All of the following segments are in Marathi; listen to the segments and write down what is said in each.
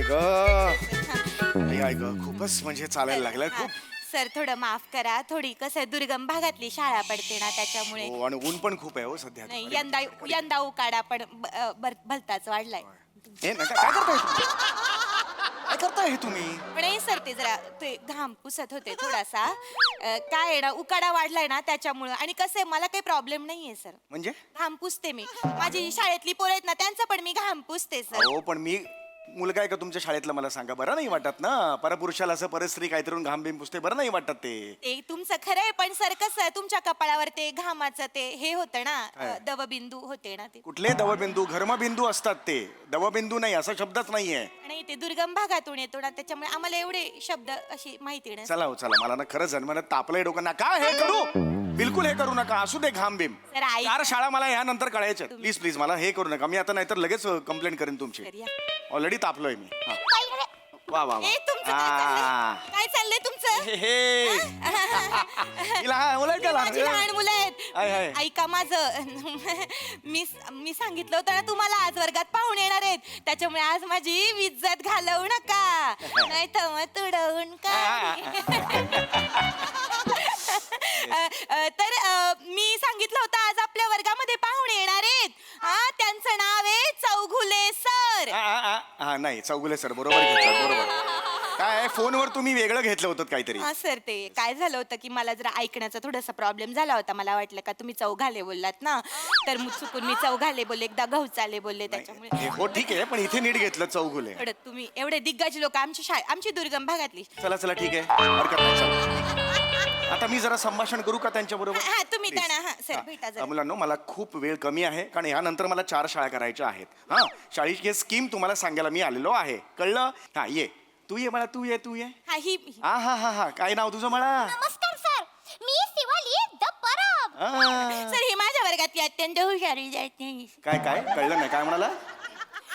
आई ग खूपच म्हणजे चालायला लागलाय खूप. सर थोडं माफ करा, थोडी कसं दुर्गम भागातली शाळा पडते ना त्याच्यामुळे. हो, आणि ऊन पण खूप आहे हो सध्या. नाही अरे, यंदा उकाडा पण भलताच वाढलाय. हे नका, काय करताय तुम्ही? काय करताय हे तुम्ही? पण हे सर ते जरा ते घाम पुसत होते थोडासा. काय आहे ना उकाडा वाढलाय ना त्याच्यामुळं. आणि कसं आहे मला काही प्रॉब्लेम नाहीये सर. म्हणजे घाम पुसते मी. माझी शाळेतली पोरं आहेत ना त्यांचं पण मी घाम पुसते सर. हो, पण मी मुलगा आहे का तुमच्या शाळेतला, मला सांगा. बरं नाही वाटत ना, परपुरुषाला असं परस्त्री काहीतरी घाम बिम पुसते, बरं नाही वाटत ते. ते तुमचं खरं आहे पण सर कसं आहे तुमच्या कपाळावर ते घामाचं ते हे होतं ना काय? दवबिंदू होते ना ते. कुठले दवबिंदू? घर्मबिंदू असतात ते, दवबिंदू नाही, असा शब्दच नाहीये. नाही ते दुर्गम भागातून येतो ना त्याच्यामुळे आम्हाला एवढे शब्द अशी माहिती नाही. चला हो चला, मला ना खरंच जन्मानं तापलंय डोकं. नका हे करू, बिलकुल हे करू नका. असू दे घाम बिम. सर ऐक. 4 शाळा मला ह्यानंतर कळायच्या. प्लीज प्लीज मला हे करू नका. मी आता नाहीतर लगेच कंप्लेंट करेन तुमची. सर, या. ऑलरेडी तापलोय मी. हा. वा वा वा. ए, तुमचं काय चाललंय तुमचं? हे, हे. हिला हा, बोलाय का माझी लहान लहान? मुलं हाय, हाय. आहेत. ऐका माझं. मी सांगितलं होतं ना तुम्हाला आज वर्गात पाहुणे येणार आहेत त्याच्यामुळे आज माझी इज्जत घालवू नका नाही तर मग तुडवून का. तर मी सांगितलं होतं आज आपल्या वर्गामध्ये पाहुणे येणार आहेत. हा त्यांचं नाव आहे चौघुले सर. हा नाही, चौगुले सर बरोबर घेतलं, बरोबर. काय फोनवर तुम्ही वेगळं घेतलं होतं काहीतरी? हा सर ते काय झालं होतं की मला जरा ऐकण्याचा थोडासा प्रॉब्लेम झाला होता. मला वाटलं का तुम्ही चौघाले बोललात ना तर मग चुकून मी चौघाले बोलले एकदा गहुचाले बोलले त्याच्यामुळे. हे, हो ठीक आहे, पण इथे नीट घेतलं चौगुले. थोडं तुम्ही एवढे दिग्गज लोक आमची दुर्गम भागातली. चला चला ठीक आहे, हरकत नाही. चला. आता मी जरा संभाषण करू का त्यांच्या बरोबर? हा तुम्ही त्यांना हा सर भेटा जरा. मुलांनो, मला खूप वेळ कमी आहे कारण यानंतर मला 4 शाळा करायच्या आहेत. हा, शाळेची स्कीम तुम्हाला सांगायला मी आलेलो आहे, कळलं? हा ये, तू ये मला, तू ये. हा ही हा हा हा हा, काय नाव तुझं मला? नमस्कार सर, मी शिवाली द परब. सर ही माझ्या वर्गातली अत्यंत हुशार विद्यार्थिनी. काय काय कळलं नाही, काय म्हणाला?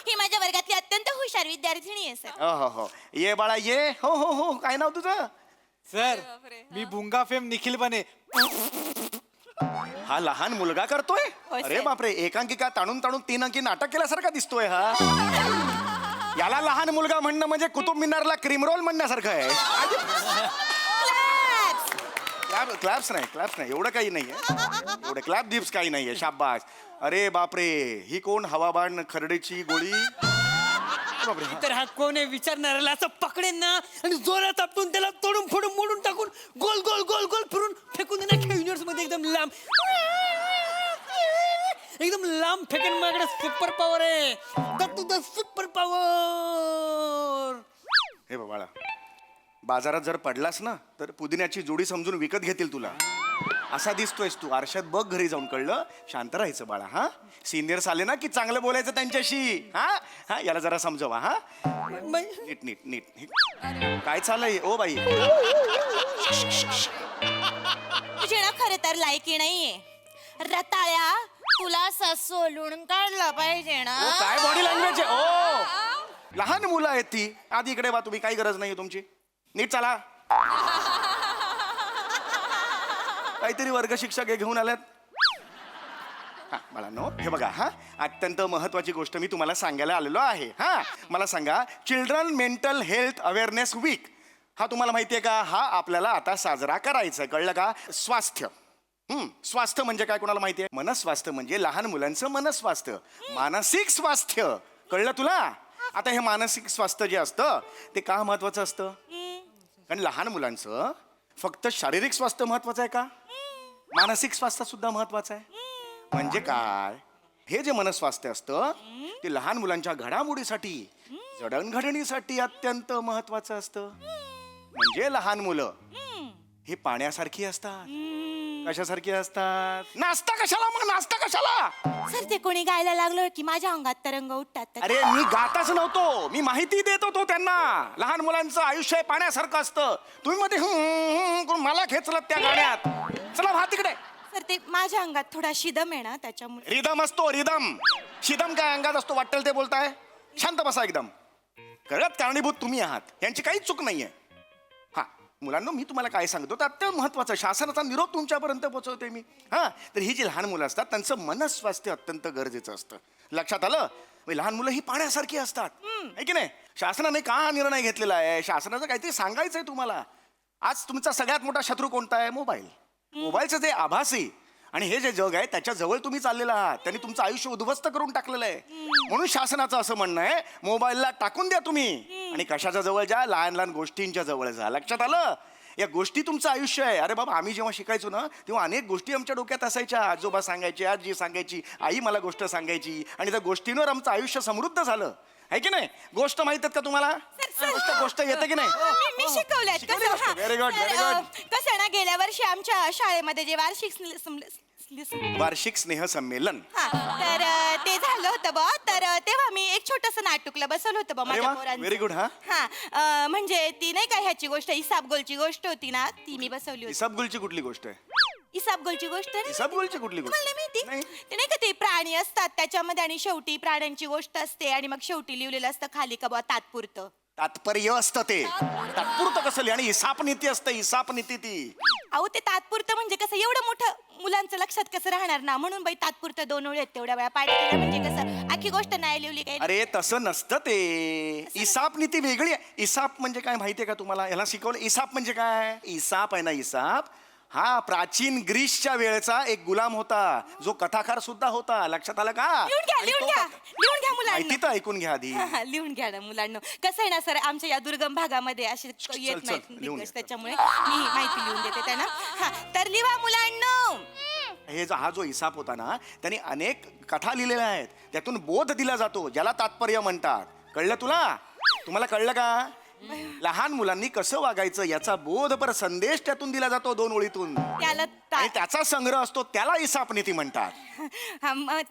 ही माझ्या वर्गातली अत्यंत हुशार विद्यार्थिनी आहे सर. हो हो हो, ये बाळा ये. हो हो हो, काय नाव तुझं? सर मी भुंगा फेम निखिल बने. हा लहान मुलगा करतोय? हो, अरे सर. बापरे, एकांकिका ताणून ताणून 3 अंकी नाटक केल्यासारखा दिसतोय हा. याला लहान मुलगा म्हणणं म्हणजे कुतुब मिनारला क्रीम रोल म्हणण्यासारखं आहे. क्लॅप्स नाही, एवढं काही नाहीये. एवढे क्लॅप दिप्स काही नाहीये. शाबास. अरे बापरे, ही कोण हवाबाण खरडेची गोळी? बापरे. तर हा कोण आहे विचारणाऱ्याला असं पकडेन ना आणि जोरात आपटून त्याला तोडून फोडून मोडून टाकून गोल गोल गोल गोल फिरून फेकून देणार युनिवर्स मध्ये एकदम लांब फेकेन. माझ्याकडे सुपर पॉवर आहे, सुपर पॉवर. हे बाळा, बाजारात जर पडलास ना तर पुदिन्याची जोडी समजून विकत घेतील तुला. असा दिसतोयस तू. आरशात बघ, घरी जाऊन. कळलं? शांत राहायचं बाळा. हा, सिनियर्स आले ना की चांगलं बोलायचं त्यांच्याशी. हा हा, याला जरा समजवा. हा, नीट नीट नीट. काय चाललंय ओ बाई? तुझी ना खरं तर लायकी नाहीये रताळ्या. तुला असं सोलून काढलं पाहिजे ना. ओ, काय बॉडी लँग्वेज आहे? ओ, लहान मुलं आहेत ती. आधी इकडे बा तुम्ही, काही गरज नाही तुमची. नीट चला. काहीतरी वर्ग शिक्षक हे घेऊन आल्यात. हा मला नो, हे बघा. हा, अत्यंत महत्वाची गोष्ट मी तुम्हाला सांगायला आलेलो आहे. हा, मला सांगा, children mental health awareness week हा तुम्हाला माहितीये का? हा आपल्याला आता साजरा करायचा. कळलं का? स्वास्थ्य. स्वास्थ्य म्हणजे काय कोणाला माहितीये? मनस्वास्थ्य म्हणजे लहान मुलांचं मनस्वास्थ्य, मानसिक स्वास्थ्य. कळलं तुला? आता हे मानसिक स्वास्थ्य जे असतं ते का महत्वाचं असतं? कारण लहान मुलांचं फक्त शारीरिक स्वास्थ्य महत्वाचं आहे का? मानसिक स्वास्थ्य सुद्धा महत्वाचं आहे. म्हणजे काय? हे जे मनस्वास्थ्य असतं ते लहान मुलांच्या घडामोडीसाठी, जडणघडणीसाठी अत्यंत महत्वाचं असतं. म्हणजे लहान मुलं हे पाण्यासारखी असतात. कशासारखी असतात? नाश्ता कशाला मग? नाश्ता कशाला? सर ते कोणी गायला लागलं की माझ्या अंगात तरंग उठतात. अरे मी गाताच नव्हतो, मी माहिती देत होतो त्यांना. लहान मुलांचं आयुष्य पाण्यासारखं असतं. तुम्ही मध्ये करून मला खेचलं त्या गाण्यात. चला भा तिकडे. सर ते माझ्या अंगात थोडा शिदम आहे ना त्याच्यामुळे. रिदम असतो, रिदम. शिदम काय अंगात असतो वाटेल ते बोलताय? शांत बसा एकदम. कळत कारणीभूत तुम्ही आहात, यांची काहीच चूक नाहीये. हा मुलांना, मी तुम्हाला काय सांगतो तर अत्यंत महत्वाचं शासनाचा निरोप तुमच्यापर्यंत पोहोचवते मी. हा, तर ही जी लहान मुलं असतात त्यांचं मनस्वास्थ्य अत्यंत गरजेचं असतं. लक्षात आलं? लहान मुलं ही पाण्यासारखी असतात आहे की नाही? शासनाने का निर्णय घेतलेला आहे? शासनाचं काहीतरी सांगायचंय तुम्हाला. आज तुमचा सगळ्यात मोठा शत्रू कोणता आहे? मोबाईल. मोबाईलचं जे आभासी आणि हे जे जग आहे त्याच्या जवळ तुम्ही चाललेला आहात. त्यांनी तुमचं आयुष्य उद्ध्वस्त करून टाकलेलं आहे. म्हणून शासनाचं असं म्हणणं आहे, मोबाईलला टाकून द्या तुम्ही आणि कशाच्या जवळ जा? लहान लहान गोष्टींच्या जवळ जा. लक्षात आलं? या गोष्टी तुमचं आयुष्य आहे. अरे बाबा, आम्ही जेव्हा शिकायचो ना तेव्हा अनेक गोष्टी आमच्या डोक्यात असायच्या. आजोबा सांगायचे, आजी सांगायची, आई मला गोष्ट सांगायची आणि त्या गोष्टींवर आमचं आयुष्य समृद्ध झालं आहे की नाही? गोष्ट माहित आहेत का तुम्हाला? गोष्ट येते की नाही? मी शिकवल्यात शिकवली गोष्ट. Very good, very good. कसं ना, गेल्या वर्षी आमच्या शाळेमध्ये जे वार्षिक स्नेह संमेलन. तर ते झालं होतं बा. तर तेव्हा मी एक छोटस नाटुकला बसवलं होतं बा माझ्या पोरांचं. Very good. हा, हा म्हणजे ती नाही का ह्याची गोष्ट, इसाबगोलची गोष्ट होती ना, ती मी बसवली होती. इसाबगुलची कुठली गोष्ट आहे? इसाबगोलची गोष्ट नाही? इसाबगुलची कुठली गोष्ट? तुम्हाला नाही नाही. माहिती? ते नाही का, ते प्राणी असतात त्याच्यामध्ये आणि शेवटी प्राण्यांची गोष्ट असते आणि मग शेवटी लिहिलेलं असतं खाली का बा तात्पुरतं. तात्पर्य असतं ते. तात्पुरतं कसं आणि इसाप नीती असतं. इसाप नीती ती. अहो, ते तात्पुरतं म्हणजे कसं, एवढं मोठं मुलांचं लक्षात कसं राहणार ना, म्हणून बाई तात्पुरतं 2 ओळी आहेत तेवढ्या वेळा पाठ केलं म्हणजे कसं आखी गोष्ट नाही लिहिली काही. अरे तसं नसतं ते. इसाप नीती वेगळी आहे. इसाप म्हणजे काय माहितीये का तुम्हाला? याला शिकवलं. इसाप म्हणजे काय? इसाप आहे ना, इसाप हा प्राचीन ग्रीसच्या वेळेचा एक गुलाम होता, जो कथाकार सुद्धा होता. लक्षात आलं का? लिहून घ्या, आणि लिहून तो घ्या, लिहून घ्या माहिती मुलांना. तर ऐकून घ्या आधी. लिहून घ्या ना मुलांना. कसं आहे ना सर, आमच्या या दुर्गम भागामध्ये असे येत चल, नाहीत लिहून दिग्गज, घे. त्याच्यामुळे मी माहिती लिहून देते त्यांना. हा, तर लिहा मुलांना. हा जो इसाप होता ना, त्याने अनेक कथा लिहिलेल्या आहेत. त्यातून बोध दिला जातो, ज्याला तात्पर्य म्हणतात. कळलं तुला? तुम्हाला कळलं का? लहान मुलांनी कसं वागायचं याचा बोधपर संदेश त्यातून दिला जातो 2 ओळीतून. त्याला आणि त्याचा संग्रह असतो, त्याला इसाप नीती म्हणतात.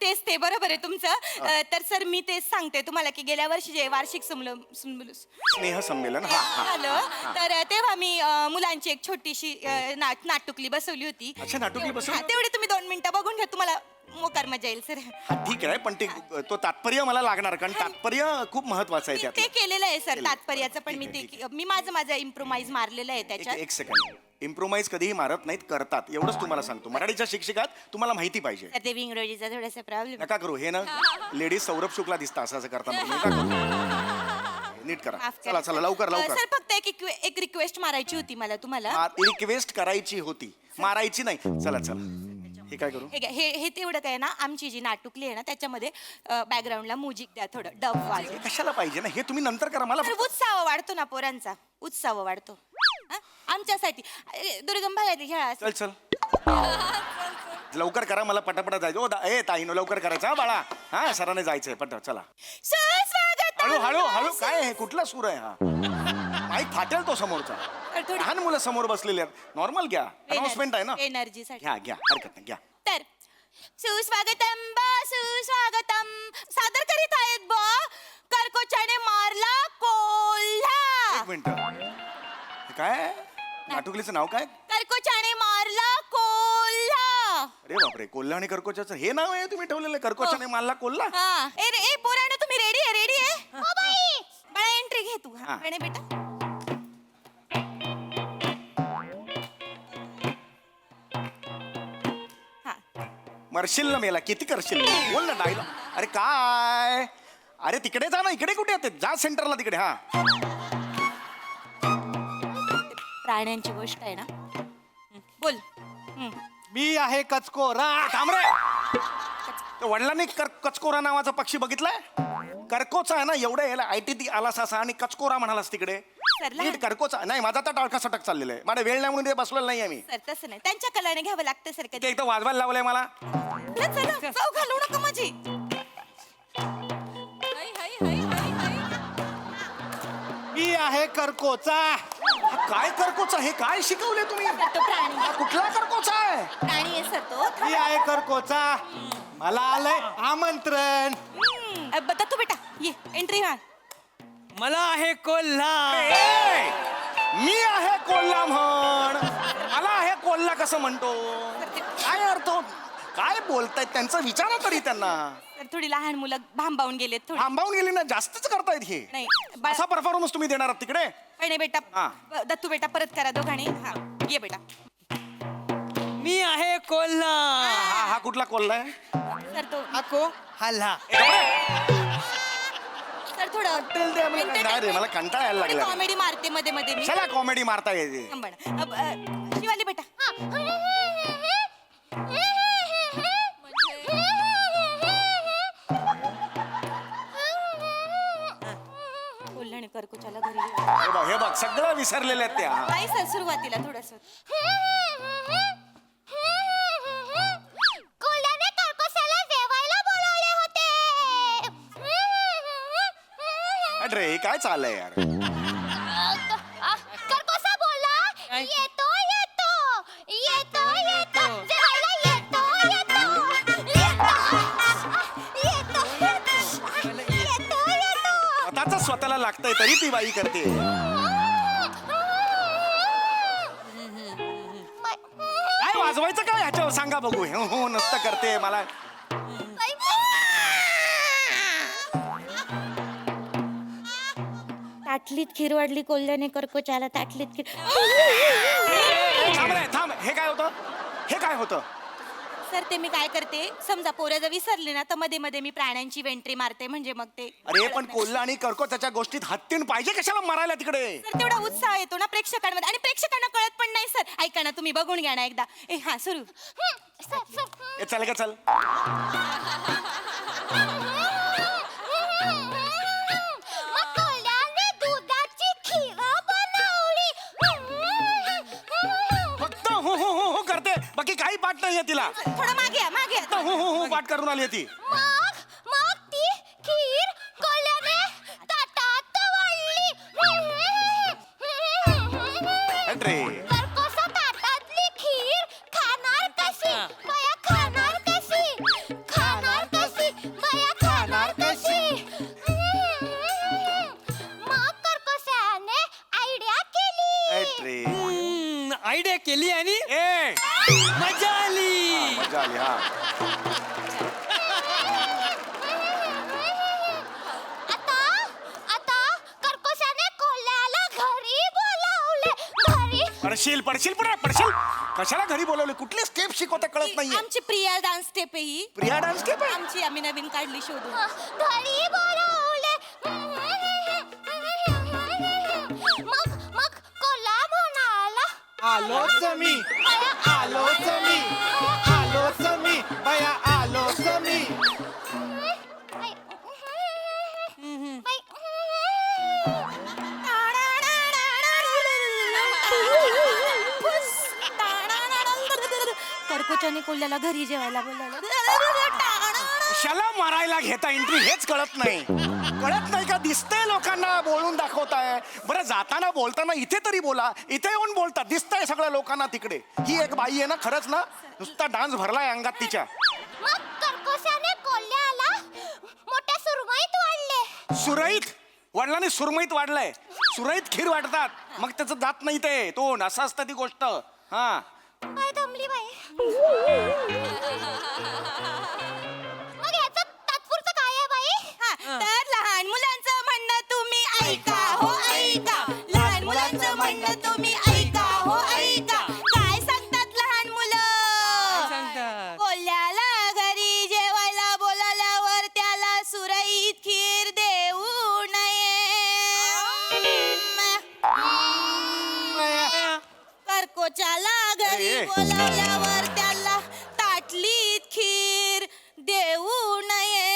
तेच ते बरोबर आहे तुमचं. तर सर मी तेच सांगते तुम्हाला की गेल्या वर्षी जे वार्षिक स्नेह संमेलन. हा, हा. झालं, तर तेव्हा मी मुलांची एक छोटीशी नाटुकली बसवली होती. अच्छा, नाटुकली बसवली हा, तेवढे तुम्ही 2 मिनिटं बघून घ्या, तुम्हाला मोकार मजा येईल सर. हा, ठीक आहे, पण तो तात्पर्य मला लागणार, कारण तात्पर्य खूप महत्वाचं आहे ते त्यात. केलेलं आहे सर केलं. तात्पर्याचं, पण मी ठीक ते मी माझं इम्प्रोमाइज मारलेलं आहे त्याच्यात. एक सेकंड. इम्प्रोमाइज कधीही मारत नाहीत, करतात. एवढंच तुम्हाला सांगतो. मराठीच्या शिक्षकात तुम्हाला माहिती पाहिजे. तर ते इंग्रजीचा थोडासा प्रॉब्लेम. नका करू हे ना. लेडीज सौरभ शुक्ला दिसता असं करता. नका करू. नीट करा. चला चला, लवकर लवकर. सर फक्त एक रिक्वेस्ट मारायची होती मला तुम्हाला. रिक्वेस्ट करायची होती, मारायची नाही. चला चला, हे काय करू? हे तेवढं काय ना, आमची जी नाटुकली आहे ना त्याच्यामध्ये बॅकग्राऊंडला म्युझिक द्या, थोडं डब वाजव. कशाला पाहिजे ना हे? तुम्ही नंतर करा. मला तर उत्साह वाढतो ना पोरांचा, उत्साह वाढतो. हा? आमच्यासाठी दुर्गम भागातील खेळा. चल चल, लवकर करा, मला पटापटा जायचं. ए ताईनो, लवकर करायचं हा बाळा. हा, सरांनी जायचंय, पट चला. सुस्वागतम. हळू हळू हळू. काय हे? कुठला सूर आहे हा? माईक फाटेल तो समोरचा. लहान मुलं समोर बसलेले आहेत. नॉर्मल घ्या, अनाउन्समेंट आहे ना. एनर्जीसाठी घ्या घ्या, हरकत नाही, घ्या. तर सुस्वागतम बा, सुस्वागतम सादर करीत आहेत बा कर्कोचाने मारला कोल्हा. एक मिनिट. हे काय? नाटुकलीचं नाव काय? कर्कोचाने मारला कोल्हा. अरे बापरे, कोल्हा आणि कर्कोचाचं हे नाव आहे तुम्ही ठेवलेलं? कर्कोचाने मारला कोल्हा. हा, ए पोरांनो, तुम्ही रेडी आहे? हो बाई. बाळा एंट्री घे तू. हा. हा, बेटा. मरशील ना मेला, किती करशील? बोल ना डायलॉग. अरे काय? अरे तिकडे जा ना, इकडे कुठे येते? जा सेंटरला तिकडे. हा, प्राण्यांची गोष्ट आहे ना. बोल. मी आहे कचकोरा. थांब रे. त्या वडिलांनी कचकोरा नावाचा पक्षी बघितलाय? कर्कोचा आहे ना, एवढं याला आयटी आलास असा आणि कचकोरा म्हणालास तिकडे. सरला. नीट कर्कोचा नाही. माझा तर टाळका सटक चाललेला आहे. माझ्या वेळ नाही म्हणून ते बसलेलं नाही आम्ही. सर तसं नाही, त्यांच्या कलाने घ्यावं लागतं सर ते कधी. एकदम वाजवायला लावलंय मला. चला, जाऊ घालू नका माझी. मी आहे करकोचा. हा, काय कर्कोचा? हे काय शिकवले तुम्ही? तो प्राणी हा, कुठला कर्कोचा आहे? प्राणी आहे सर तो. मी आहे करकोचा. मला आलंय आमंत्रण. दत्तू बेटा ये, एंट्री मार. मला आहे कोल्हा. ए, मी आहे कोल्हा म्हण. मला आहे कोल्हा कसं म्हणतो? काय अर्थ? काय बोलतायत? त्यांचं विचारा तरी त्यांना. तर थोडी लहान मुलं भांबावून गेलेत थोडी. थांबावून गेली ना, जास्तच करतायत हे. नाही असा परफॉर्मन्स तुम्ही देणार आहात तिकडे? नाही बेटा. हा. दत्तू बेटा परत करा दोघांनी. हा, ये बेटा. मी आहे कोल्हा. हा हा, कुठला कोल्हा आहे? सर तो आको हल्ला. ए, सर थोडं नाही रे मला कंटाळा यायला लागला कॉमेडी मारते मध्ये मध्ये मी चला कॉमेडी मारता येते शिवाली बेटा कोल्हाणे करकुचाला घरी हे बघ सगळं विसरलेले आहेत त्या नाही सर सुरुवातीला थोडस कोल्ह्याने कर्कशाला जेवायला बोलावले होते. अरे काय चाललंय यार कर्कशा बोलला येतो येतो येतो येतो जेवायला येतो येतो येतो येतो येतो येतो स्वतःच स्वतःला लागतंय तरी ती बाई करते काय वाजवायचं काय ह्याच्यावर सांगा बघू हो नसतं करते मला ताटलीत खीर वाढली कोल्ह्याने करकुचाला ताटलीत खीर थांब रे, थांब हे काय होतं हे काय होतं सर ते मी काय करते समजा पोरं जर विसरले ना तर मध्ये मध्ये मी प्राण्यांची वेंट्री मारते म्हणजे मग ते अरे पण कोल्हा आणि कर्को त्याच्या गोष्टीत हत्तीन पाहिजे कशाला मारायला तिकडे सर तेवढा उत्साह येतो ना प्रेक्षकांमध्ये आणि प्रेक्षकांना कळत पण नाही सर ऐका ना तुम्ही बघून घ्या ना एकदा हा सुरू ए, चल का चल मग कोल्ह्याने दुधाची खीर बनवली. फक्त हो करते बाकी काही पाठ नाहीये तिला थोडं मागे या, मागे या. फक्त हो पाठ करून आली ती मग ती खीर कोल्ह्याने ताटात वाढली. अरे कर्कशा ताटातली खीर खाणार कशी बया खाणार कशी खाणार कशी बया खाणार कशी मग कर्कशाने आयडिया केली. अरे आयडिया केली आणि ए मजा आली. मजा आली हा आता कर्कशाने कोल्ह्याला घरी बोलावले. घरी पडशील पडशील कशाला घरी बोलवले कुठले स्टेप शिकवता कळत नाहीये आमची प्रिया डान्स स्टेप आहे ही प्रिया डान्स स्टेप आहे आमची आम्ही नवीन काढली शोधून घरी बोलावले. मग कोल्हा म्हणाला आलोच मी आलोच मी आलोच मी बया आलोच मी कर्कोचाने कोल्ह्याला घरी जेवायला बोलवलं कशाला मारायला घेता एंट्री हेच कळत नाही का दिसतंय लोकांना बोलून दाखवताय बरं जाताना बोलताना इथे तरी बोला इथे येऊन बोलता दिसतंय सगळ्या लोकांना तिकडे ही एक बाई आहे ना खरंच ना नुसता डान्स भरलाय अंगात तिच्या मग कर्कशाने कोल्ह्याला मोठ्या सुरमईत वाढले. सुरईत वडिलांनी सुरमईत वाढलंय सुरईत खीर वाढतात मग त्याचं जात नाही ते तोंड असं असतं ती गोष्ट हा काय दमली बाई. मग याचं तात्पुरतं काय आहे बाई. तर लहान मुलांचं म्हणणं तुम्ही ऐका हो ऐका लहान मुलांचं म्हणणं तुम्ही ऐका हो ऐका काय सांगतात लहान मुलं सांगतात कोल्ह्याला घरी जेवायला बोलावल्यावर त्याला सुरईत खीर देऊ नये कर्कोचाला घरी ए. बोलावल्यावर त्याला ताटलीत खीर देऊ नये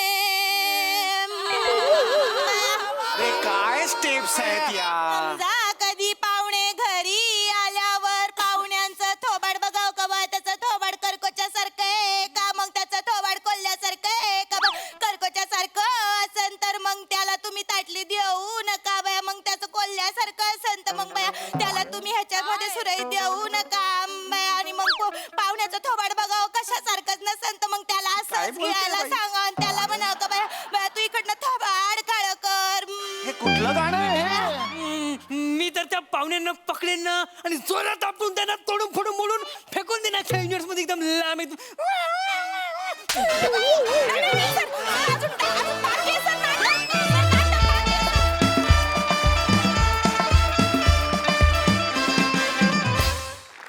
अरे काय स्टेप्स आहेत या समजा कधी पाहुणे घरी आल्यावर पाहुण्यांचं थोबाड बघाव का बा त्याचं थोबाड कर्कोच्या सारखं आहे का मग त्याचं थोबाड कोल्ह्यासारखं आहे का बा कर्कोच्या सारखं असन तर मग त्याला तुम्ही ताटली देऊ नका बाया मग त्याचं कोल्ह्यासारखं असन तर मग बाया त्याला तुम्ही ह्याच्यामध्ये सुरई देऊ नका बाया आणि मग पाहुण्याचं थोबाड बघाव कशासारखंच नसन तर मग त्याला काय असंच बोलते घ्यायला बाई? सांगा आणि त्याला म्हणा का बाया बाया तू इकडनं थोबाड काळ कर हे कुठलं गाणं आहे हे? मी तर त्या पाहुण्यांना पकडेन ना आणि जोरात आपटून त्यांना तोडून फोडून मोडून फेकून देणार खेळण्यास मध्ये एकदम लांब एकदम.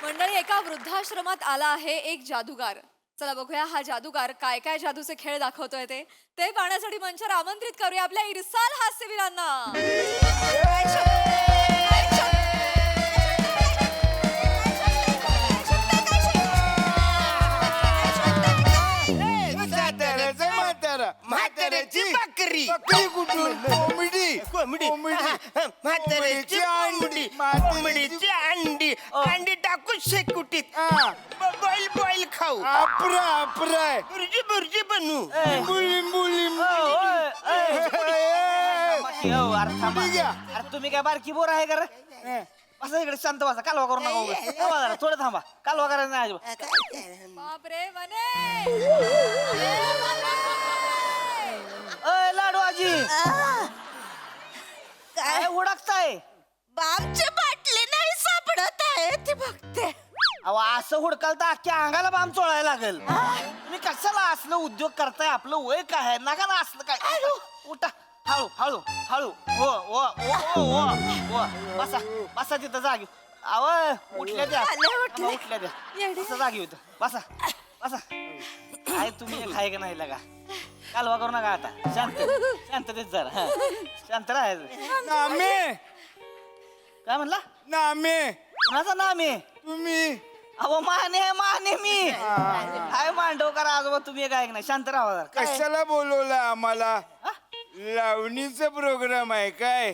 मंडळी एका वृद्धाश्रमात आला आहे एक जादूगार चला बघूया हा जादूगार काय काय जादूचे खेळ दाखवतोय ते पाहण्यासाठी मंचावर आमंत्रित करूया आपल्या इरसाल हास्यवीरांना. म्हाताऱ्याची बकरी कुठून कोंबडी कोंबडी म्हाताऱ्याची अंडी कोंबडीची अंडी अंडी टाकून शेकुटीत बॉईल बॉईल खाऊ अपरा अपराय बुर्जी बुर्जी बनवू लिंबू लिंबू अरे तुम्ही काय बारकी बोर आहे का रे? असं इकडे शांत बसा, कालवा करू नका उगाच. थांबा जरा, थोडं थांबा, कालवा करायचं नाही अजिबात. बापरे मने अय लाडू आजी काय हुडकताय? बामची बाटली नाही सापडत आहे ती बघते. अहो असं हुडकाल तर अख्ख्या अंगाला बाम चोळायला लागल. तुम्ही कशाला असलं उद्योग करताय? आपलं वय काय आहे? नका ना असलं काय. उठा, हळू हळू हळू. हो हो हो हो हो बसा बसा तिथं जागी. अव उठल्या द्या, उठल्या द्या, बसा जागी होतं. बसा बसा. काय तुम्ही एक आहे का नाही लगा? कालवा करू नका आता. शांत शांततेत जरा. हा शांत राहायचं. नामे काय म्हणला? नामे कुणाचं नाम आहे? तुम्ही अहो माने मी काय मांडव करा आजोबा. तुम्ही एक आहे का नाही? शांत राहा जरा. काय? कशाला बोलवलं आम्हाला? हा? लावणीचा प्रोग्राम आहे काय?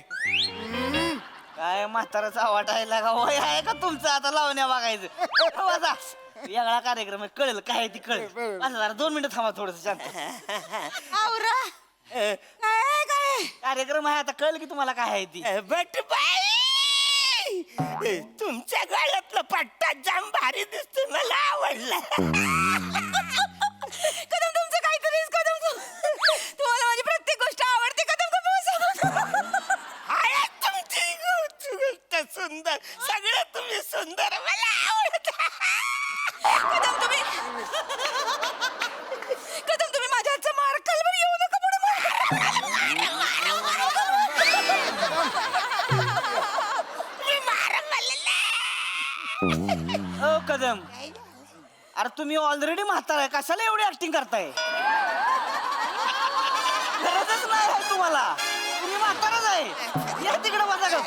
काय म्हाताराचा वाटायला का वय आहे का तुमचं आता लावण्या बघायचं? बसा. वेगळा कार्यक्रम आहे, कळेल काय आहे ती कळेल. बसा जरा 2 मिनिटं थांबा थोडस शांत. आवरा काय काय कार्यक्रम आहे आता कळेल की तुम्हाला काय आहे ती. बट बाई तुमच्या गळ्यातला पट्टा जाम भारी दिसतो, मला आवडला. कदम तुमचं काहीतरीच कदम तुम्हाला माझी प्रत्येक गोष्ट आवडते कदम हाय तुमची गोष्ट सुंदर, सगळं तुम्ही सुंदर, मला आवडत. कदम तुम्ही माझ्या हातचा मार कलवर येऊ नका हो कदम, अरे तुम्ही ऑलरेडी म्हातारा आहे, कशाला एवढी ऍक्टिंग करताय? गरजच नाही आहे तुम्हाला, तुम्ही म्हाताराच आहे. या तिकडे बसा का.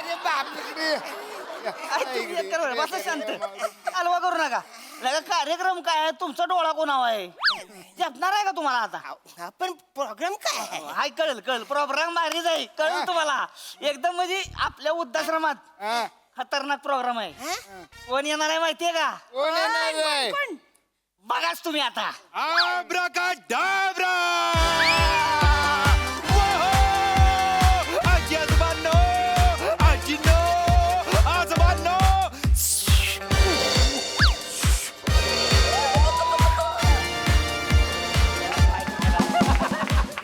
तुम्ही एक करा, बसा शांत, कालवा करू नका. लगा कार्यक्रम काय आहे? तुमचा डोळा कोणावा आहे? जपणार आहे का तुम्हाला आता? पण प्रोग्राम काय आहे? हाय कळेल कळेल. प्रोग्राम भारी जाईल, कळेल तुम्हाला एकदम. म्हणजे आपल्या वृद्धाश्रमात खतरनाक प्रोग्राम आहे. कोण येणार आहे माहितीये का? कोण येणार आहे? बघाच तुम्ही आता. आब्राकाडाब्रा! आजी आजोबांनो, आजीनो, आजोबांनो.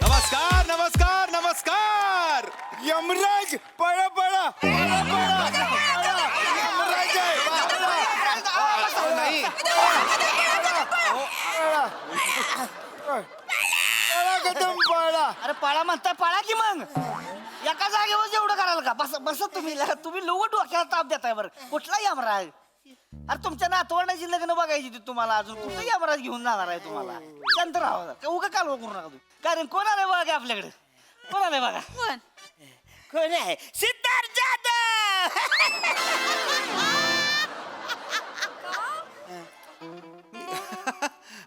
नमस्कार नमस्कार नमस्कार. यमराज पळा पळा पळा पळा पळा. यमराज आहे. नाही पळा कदम पळा. अरे पाळा म्हणताय, पाळा की मग. एका जागेवर एवढं कराल का? बस बस तुम्ही तुम्ही लोक डोक्याला ताप देताय. बरं कुठला यमराज? अरे तुमच्या नातवंडाची लग्न बघायची ती तुम्हाला, अजून कुठं यमराज घेऊन जाणार आहे तुम्हाला? शांत राहा, उगा कालवा करू नका तुम्ही. कारण कोण आलंय बघा आपल्याकडे? कोण आलंय बघा? कोण आहे? सिद्धार्थ जाधव.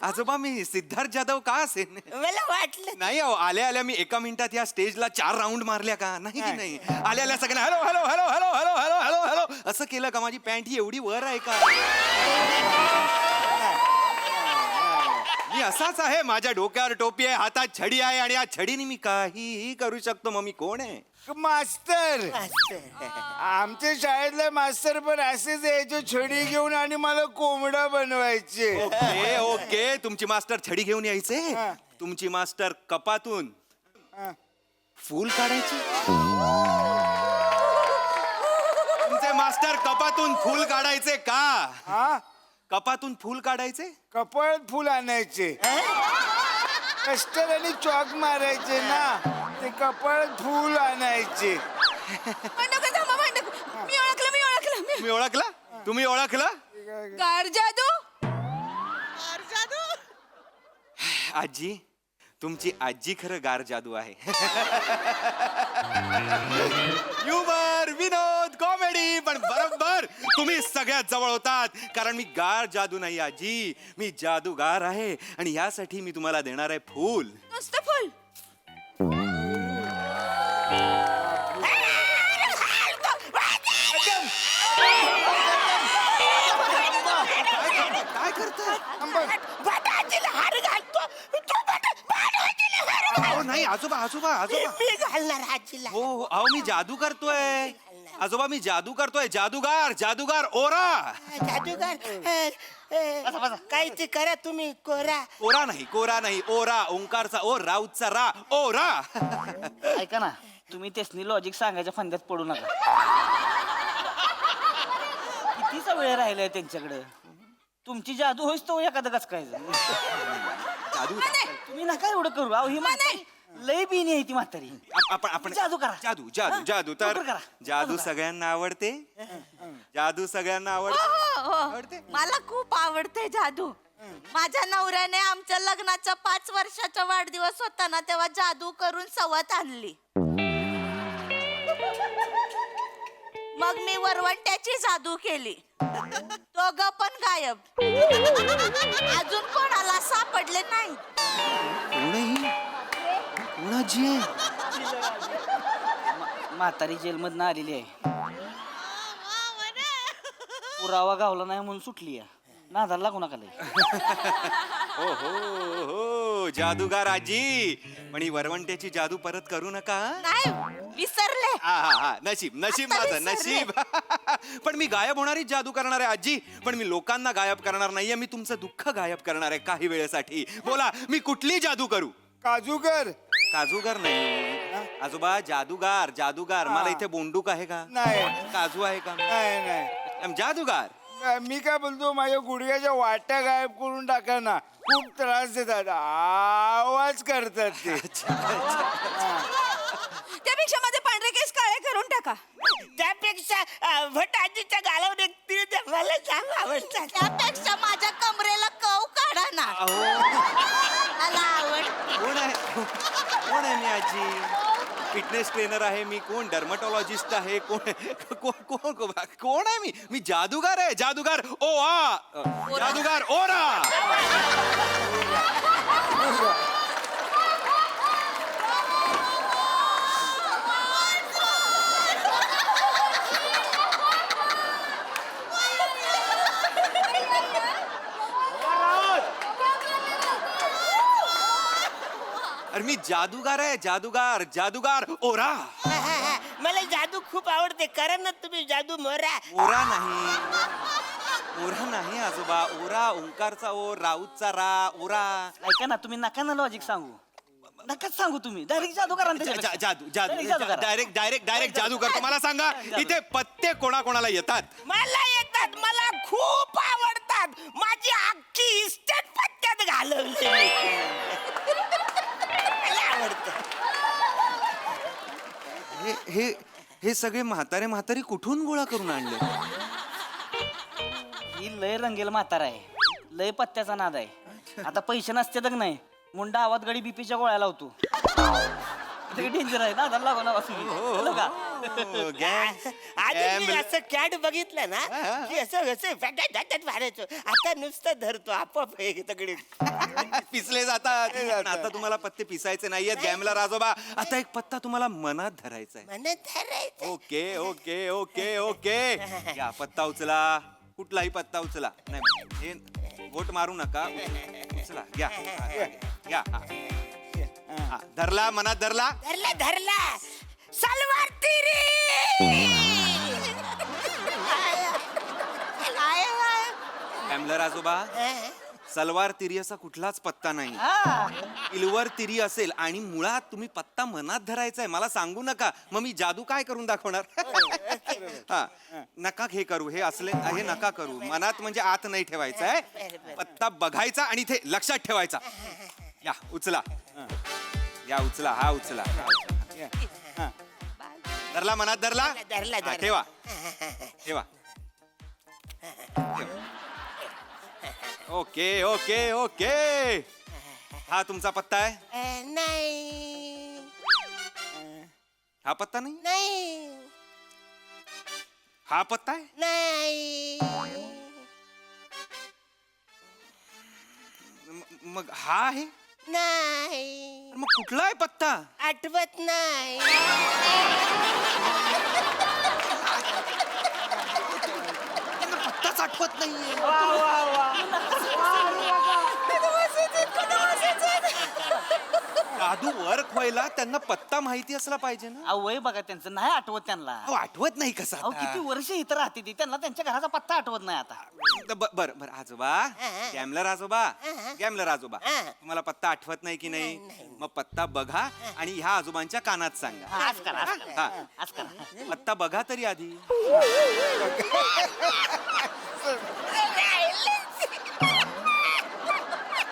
आजोबा मी सिद्धार्थ जाधव का असेल? मला वाटलं नाही अहो, आल्या आल्या मी एका मिनिटात या स्टेजला 4 राऊंड मारल्या का? नाही की नाही. आल्या आल्या सगळ्यांना hello hello hello hello hello hello hello hello असं केलं का? माझी पॅन्ट ही एवढी वर आहे का? मी असाच आहे. माझ्या डोक्यावर टोपी आहे, हातात छडी आहे, आणि या छडीने मी काहीही करू शकतो. मग मी कोण आहे? मास्तर. आमच्या शाळेतले मास्तर पण असेच यायचे छडी घेऊन आणि मला कोंबडा बनवायचे. Okay okay. तुमची मास्टर छडी घेऊन यायचे? तुमची मास्टर कपातून फूल काढायची? तुमचे मास्टर कपातून फूल काढायचे का? हा कपातून फूल काढायचे? कपाळात फुल आणायचे, कस्टर आणि चॉक मारायचे ना, ते कपाळात फुल आणायचे. मी ओळखलं तुम्ही ओळखला? तुम्ही ओळखला? गार जादू आजी तुमची आजी खरं गार जादू आहे. ह्युमर, विनोद, कॉमेडी, पण बरोबर तुम्ही सगळ्यात जवळ होतात, कारण मी गार जादू नाही आजी, मी जादूगार आहे. आणि यासाठी मी तुम्हाला देणार आहे फूल. नुसतं फुल. काय करताय? बटाजीला हार घालतो तू बटाजीला हार घाल. अहो नाही आजोबा आजोबा आजोबा. मी घालणार आजीला. हो हो अहो मी जादू करतोय आजोबा, मी जादू करतोय. जादूगार जादूगार ओरा. जादूगार काय ते करा तुम्ही कोरा. कोरा नाही ओरा. ओंकारचा ओ, राऊतचा रा, ओरा. ऐका ना, तुम्ही तेसनी लॉजिक सांगायच्या फंद्यात पडू नका. कितीचा वेळ राहिलाय त्यांच्याकडे. तुमची जादू होईस तो एखादं कस काय जादू तुम्ही नका एवढं करू. अहो ही म्हातारी लय बिनी आहे ती म्हातारी. आपण जादू करा. जादू जादू जादू तर लवकर करा. जादू सगळ्यांना आवडते. जादू सगळ्यांना आवडते. मला खूप आवडते जादू. माझ्या नवऱ्याने आमच्या लग्नाचा 5 वर्षाचा वाढदिवस होता ना, तेव्हा जादू करून सवत आणली. मग मी वरवंट्याची जादू केली. दोघं पण गायब. अजून कोणाला सापडले नाही. कोणाची आहे? म्हातारी जेलमधनं आलेली आहे. पुरावा गावला नाही म्हणून सुटली आहे. नादाला लागू नका लय. हो हो हो जादूगार आजी, पण ही वरवंट्याची जादू परत करू नका. नाही, विसरले. हा नशीब नशीब आता माझं विसरले. नशीब. पण मी गायब होणारी जादू करणार आहे आजी, पण मी लोकांना गायब करणार नाहीये. मी तुमचं दुःख गायब करणार आहे काही वेळेसाठी. बोला मी कुठली जादू करू? काजूकर. काजूगार नाही आजोबा, जादूगार जादूगार. मला इथे बोंडूक आहे का? नाही. काजू आहे का? नाही जादूगार. मी काय बोलतो, माझ्या गुडघ्याच्या वाट्या गायब करून टाका ना. खूप त्रास देतात, आवाज करतात ते. त्यापेक्षा माझे पांढरे केस काळे करून टाका. त्यापेक्षा भटाजीच्या गालावर एक तीळ द्या, मला जाम आवडतात. त्यापेक्षा माझ्या कमरेला कव काढा ना. मला आवड. कोण आहे मी आजी? फिटनेस ट्रेनर आहे मी. कोण डर्मटॉलॉजिस्ट आहे? कोण कोण आहे मी जादूगार आहे. जादूगार ओ आ. जादूगार ओरा. अरे मी जादूगार आहे. जादूगार जादूगार ओरा. मला जादू खूप आवडते. करा ना तुम्ही जादू मोरा. ओरा नाही आजोबा. ओरा ओंकारचा ओ, राऊतचा रा, ओरा. ऐका ना, तुम्ही नका ना लॉजिक सांगू. नकाच सांगू तुम्ही. डायरेक्ट जादू करा ना त्याच्यापेक्षा. जादू Direct जादू करा. डायरेक्ट जादू करतो. मला सांगा इथे पत्ते कोणाकोणाला येतात? मला येतात, मला खूप आवडतात. माझी अख्खी इस्टेट पत्त्यात घालवली. मला आवडतं. हे सगळे म्हातारी कुठून गोळा करून आणले? ही लय रंगेल म्हातारा आहे. लय पत्त्याचा नाद आहे. आता पैसे नसते तर नाही, मुंडा आवाज गडी बीपीच्या गोळ्या लावतो. डेंजर आहे ना, लागू ना आधी मी असं कॅट बघितलं ना की असं मारायचो. आता नुसतं धरतो आपोआप दगडी पिसले जातात. पण आता तुम्हाला पत्ते पिसायचे नाहीयेत गॅमला राजोबा. आता एक पत्ता तुम्हाला मनात धरायचा आहे. मनात धरायचं. ओके ओके ओके ओके या पत्ता उचला. कुठलाही पत्ता उचला. नाही हे गोट मारू नका. उचला घ्या घ्या. हा, धरला मनात धरला. धरला धरला. सलवार तिरी. गॅमला राजोबा सलवार तिरी असा कुठलाच पत्ता नाही. इलवर तिरी असेल आणि मुळात तुम्ही पत्ता मनात धरायचा आहे. मला सांगू नका, मग मी जादू काय करून दाखवणार? हा नका हे करू. हे असले हे नका करू. मनात म्हणजे आत नाही ठेवायचा आहे. पत्ता बघायचा आणि इथे लक्षात ठेवायचा. या उचला. या उचला. हा उचला. धरला मनात धरला. धरला, हा, धरला. ठेवा ठेवा. ओके ओके ओके हा तुमचा पत्ता आहे? नाही हा पत्ता नाही? नाही हा पत्ता आहे? नाही मग हा आहे? नाही मग कुठला आहे पत्ता? आठवत नाही त्यांना पत्ताच आठवत नाहीये. जादू वर्क व्हायला त्यांना पत्ता माहिती असला पाहिजे ना. अहो वय बघा त्यांचं नाही आठवत त्यांना. अहो, आठवत नाही कसं अहो आता? किती वर्ष इथं राहते ती, त्यांना त्यांच्या घराचा पत्ता आठवत नाही आता. बर बर आजोबा, गॅमलर आजोबा, गॅमलर आजोबा, तुम्हाला पत्ता आठवत नाही की नाही? मग पत्ता बघा आणि ह्या आजोबांच्या कानात सांगा. आज करा, आज करा, हा. आज करा. पत्ता बघा तरी आधी.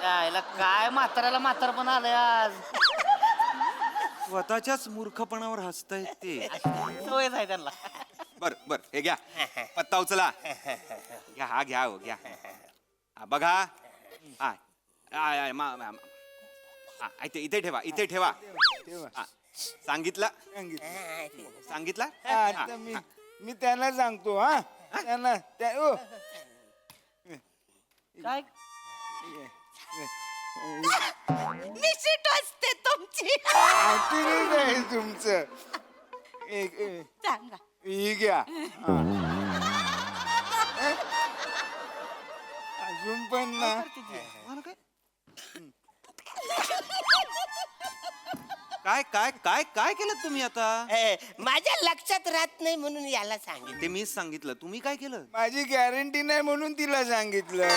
यायला काय म्हाताऱ्याला म्हातारपण आलंय आज. स्वतःच्याच मूर्खपणावर हसतायत ते. सवयच आहे त्यांना. बर बर हे घ्या पत्ता उचला. घ्या हा घ्या हो घ्या. हा, बघा हा इथे इथे ठेवा इथे ठेवा. हा, सांगितलं सांगितलं. आता मी त्यांना सांगतो. हा त्यांना ओ काय निश्चित असते तुमची. आठवणीच आहे तुमचं. सांगा. ही घ्या. अजून पण ना काय काय काय काय केलं तुम्ही आता? माझ्या लक्षात राहत नाही म्हणून याला सांगितलं. ते मीच सांगितलं, तुम्ही काय केलं? माझी गॅरंटी नाही म्हणून तिला सांगितलं.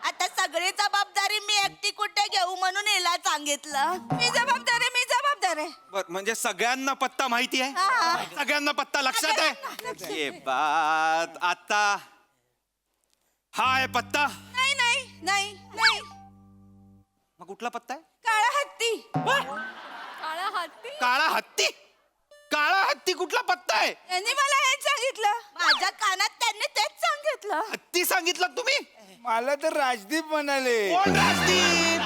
आता सगळी जबाबदारी मी एकटी कुठे घेऊ म्हणून हिला सांगितलं. मी जबाबदार आहे. बर म्हणजे सगळ्यांना पत्ता माहिती आहे? हा. सगळ्यांना पत्ता लक्षात आहे? ये बात आता हा आहे पत्ता. नाही नाही नाही नाही. मग कुठला पत्ता आहे? काळा हत्ती. काळा हत्ती. काळा हत्ती. काळा हत्ती कुठला पत्ता आहे? त्यांनी मला हेच सांगितलं. माझ्या कानात त्यांनी तेच सांगितलं. हत्ती सांगितलं तुम्ही? मला तर राजदीप म्हणाले. कोण राजदीप?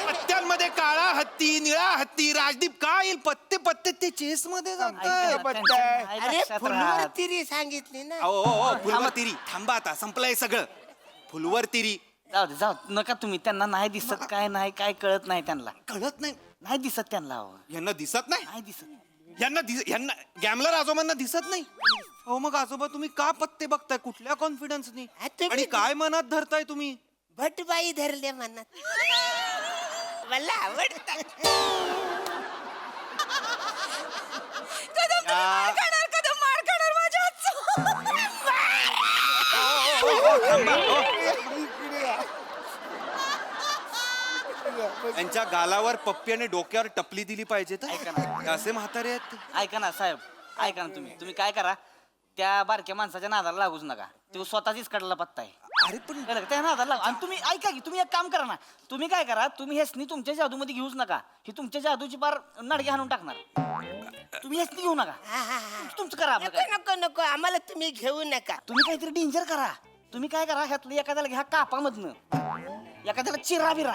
पत्त्यांमध्ये काळा हत्ती, निळा हत्ती, राजदीप काय येईल? पत्ते पत्ते ते चेस मध्ये जातात. पत्ता आहे. अरे फुलवर तिरी सांगितली ना. फुलवर तिरी. थांबा आता संपलंय सगळं. फुलवर तिरी. जाऊ दे जाऊ नका तुम्ही. त्यांना नाही दिसत काय नाही काय कळत नाही त्यांना. कळत नाही नाही दिसत त्यांना. अहो. यांना दिसत नाही. नाही दिसत. यांना गॅमलर आजोबांना दिसत नाही. हो मग आजोबा तुम्ही का पत्ते बघताय? कुठल्या कॉन्फिडन्सनी? आणि काय मनात धरताय तुम्ही? भटबाई धरले मनात. मला आवडतात. कदम मार खाणार माझ्या हातचं. यांच्या गालावर पप्पी आणि डोक्यावर टपली दिली पाहिजे तर. ऐका ना. असे म्हातारे आहेत ते. ऐका ना साहेब, ऐका ना तुम्ही काय करा, त्या बारक्या माणसाच्या नादाला लागूच नका. तो स्वतःच काढलेला पत्ता आहे. अरे पण कळलं का? त्या नादाला लागू. आणि तुम्ही ऐका की, तुम्ही एक काम करा ना, तुम्ही काय करा, तुम्ही हेसनी तुमच्या जादूमध्ये घेऊच नका. ही तुमच्या जादूची बार नडगे हाणून टाकणार. तुम्ही हेसनी घेऊ नका. तुमचं करा आपलं नको काय. नको नको आम्हाला तुम्ही घेऊ नका. तुम्ही काहीतरी डेंजर करा. तुम्ही काय करा, ह्यातलं एखाद्याला घ्या कापामधनं, एखाद्याला चिरा बिरा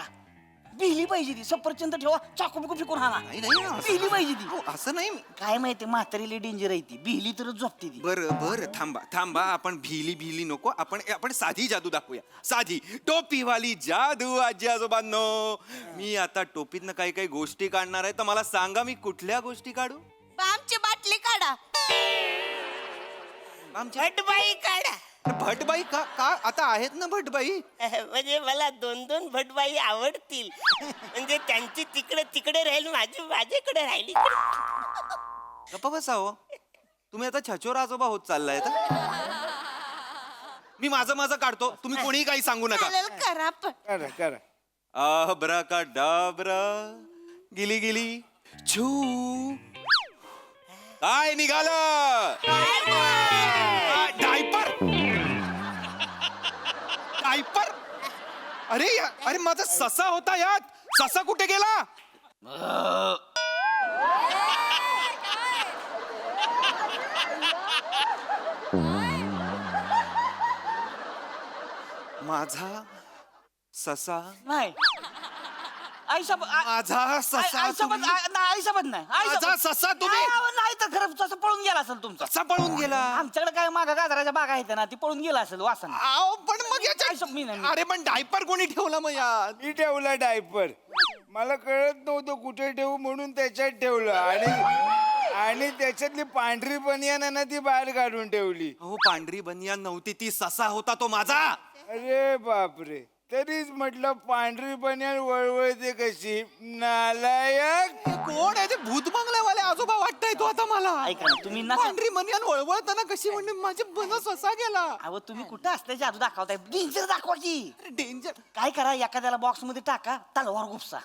बिहली पाहिजे ती. सफरचंद ठेवा, चाकू बिकू फिकून हाना. नाही, नाही, असं- बिहली पाहिजे ती. अहो, असं नाही. काय माहिती म्हातारीला डेंजर आहे ती. बिहली तरच झोपते ती. बरं बरं थांबा थांबा. आपण भिली नको. आपण साधी जादू दाखवूया. साधी टोपीवाली जादू. आजी आजोबांनो, मी आता टोपीतनं काही काही गोष्टी काढणार आहे, तर मला सांगा मी कुठल्या गोष्टी काढू? बामची बाटली काढा. आमच्या भटबाई काढा. भटबाई का का आता आहेत ना भटबाई? म्हणजे मला 2-2 भटबाई आवडतील. म्हणजे त्यांची तिकडे राहील, माझी माझ्याकडे राहिली. गप्पा बसाव. तुम्ही आता छचोर आजोबा होत चाललाय आता. मी माझं काढतो, तुम्ही कोणीही काही सांगू नका. चालेल, करा पण. करा करा. अब्राकाडाब्रा, गिली गिली छू. काय निघालं? डायपर. डायपर. अरे माझा ससा होता यात. ससा कुठे गेला? माझा ससा नाही आईसोबत माझा ससा आईसोबत तुम्ही- आईसोबत नाही माझा ससा तुम्ही नाही तर खरं तसं पळून गेला असेल तुमचा. कसा पळून गेला आमच्याकडे काय मागा गाजराच्या बागा आहेत ना ती पळून गेला असेल वासन. आव, पण मग आईसोबत मी नाही. अरे पण डायपर कोणी ठेवला मग यात मी ठेवला डायपर. मला कळत नव्हतं कुठे ठेवू म्हणून त्याच्यात ठेवलं आणि त्याच्यातली पांढरी बनियान आहे ना ती बाहेर काढून ठेवली. अहो पांढरी बनियान नव्हती ती ससा होता तो माझा. अरे बापरे, तरीच म्हटलं पांढरी बनियान वळवळते कशी. नालायक. कोण आहे ते भूत बंगल्यावाले आजोबा वाटतंय तो आता मला. ऐका ना, तुम्ही नका. पांढरी बनियान वळवळताना कशी म्हणजे माझे बन ससा गेला. अहो तुम्ही कुठं असते जादू दाखवताय. डेंजर दाखवा की. डेंजर. काय करा एखाद्याला बॉक्स मध्ये टाका तलवार गुपसा.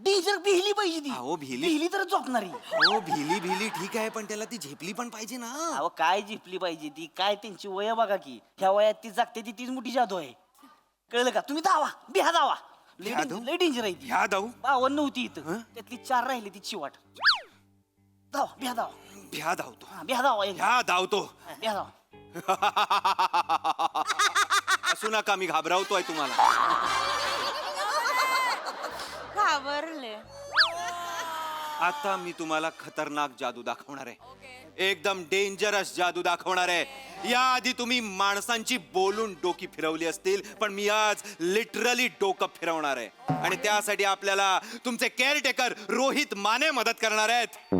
डेंजर भिली पाहिजे ती. अहो, भिली. भिली तर झोपणारी. हो भिली भिली ठीक आहे पण त्याला ती झेपली पण पाहिजे ना. अहो काय जिंकली पाहिजे ती. काय त्यांची वय बघा की. ह्या वयात ती जगते ती तीच मोठी जादू आहे. कळलं का. तुम्ही धावा बिहा धावा. बिहा धावू? लय डेंजर आहे ती. ह्या धावू 52 नव्हती इथं. त्यातली 4 राहिली ती चिवाट. धावा बिहा धावा. भ्या धावतो बिहा धावा. ह्या धावतो. बिहा धावा. असू नका मी घाबरवतोय तुम्हाला. घाबरले. आता मी तुम्हाला खतरनाक जादू दाखवणार आहे. एकदम डेंजरस जादू दाखवणार आहे. याआधी तुम्ही माणसांची बोलून डोकी फिरवली असतील पण मी आज लिटरली डोकं फिरवणार आहे. आणि त्यासाठी आपल्याला तुमचे केअरटेकर रोहित माने मदत करणार आहेत.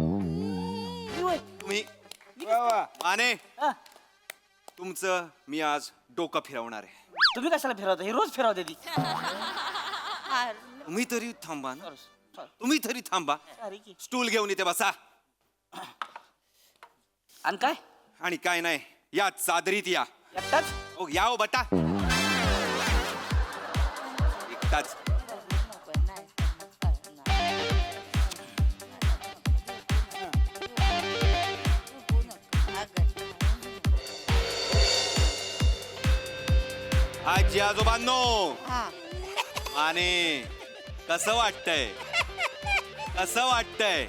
मी वा वा. माने हा. तुमचं मी आज डोकं फिरवणार आहे. तुम्ही कशाला फिरवता. हे रोज फिरवते ती. तुम्ही तरी थांबा ना. तुम्ही तरी थांबा. अरे की. स्टूल घेऊन इथे बसा. आणि काय आणि काय नाही या चादरीत या. एकटाच. ओ या ओ बटा. एकटाच. आजी आजोबांनो आणि कसं वाटतंय कसं वाटतंय.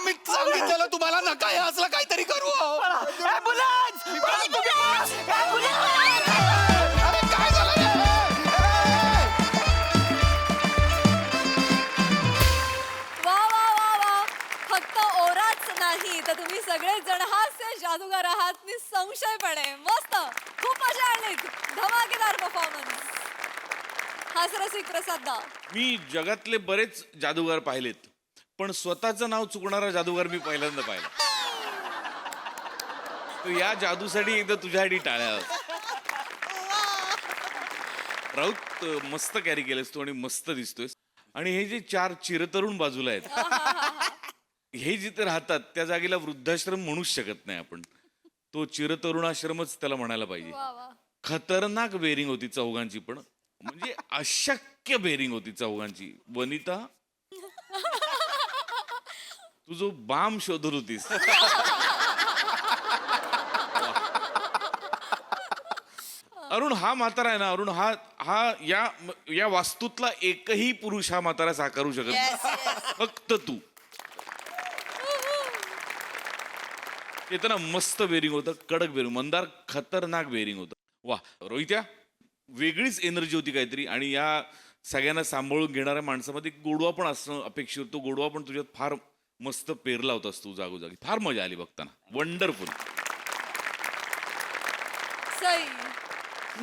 मी सांगितलेलं तुम्हाला नका हे असलं काहीतरी करू. ॲम्ब्युलन्स. अरे काय झालं रे? वा वा वा वा. फक्त ओराच नाही तर तुम्ही सगळे जण हास्य जादूगार आहात निसंशयपणे. मस्त. खूप मजा आलीत. धमाकेदार परफॉर्मन्स. हास्यरसिक प्रसाद दा. मी जगातले बरेच जादूगार पाहिलेत पण स्वतःचं नाव चुकणारा जादूगार मी पहिल्यांदा पाहिला. तर या जादूसाठी एकदा तुझ्यासाठी टाळ्या. राऊत मस्त कॅरी केलंस तू आणि मस्त दिसतोयस. आणि हे जे 4 चिरतरुण बाजूला आहेत हे जिथे राहतात त्या जागेला वृद्धाश्रम म्हणूच शकत नाही आपण. तो चिरतरुणाश्रमच त्याला म्हणायला पाहिजे. खतरनाक बेरिंग होती चौघांची पण म्हणजे अशक्य बेरिंग होती चौघांची. वनिता तू जो बाम शोधत होतीस अरुण हा म्हातारा आहे ना. अरुण हा हा या वास्तूतला एकही पुरुष हा म्हातारा साकारू शकत नाही. फक्त तू. येताना मस्त बेरिंग होतं. कडक बेरिंग. मंदार खतरनाक बेरिंग होतं. वा रोहित्या वेगळीच एनर्जी होती काहीतरी. आणि या सगळ्यांना सांभाळून घेणाऱ्या माणसामध्ये गोडवा पण असणं अपेक्षित होतो. गोडवा पण तुझ्यात फार मस्त पेरला होतास तू जागोजागी. फार मजा आली बघताना. वंडरफुल. सई.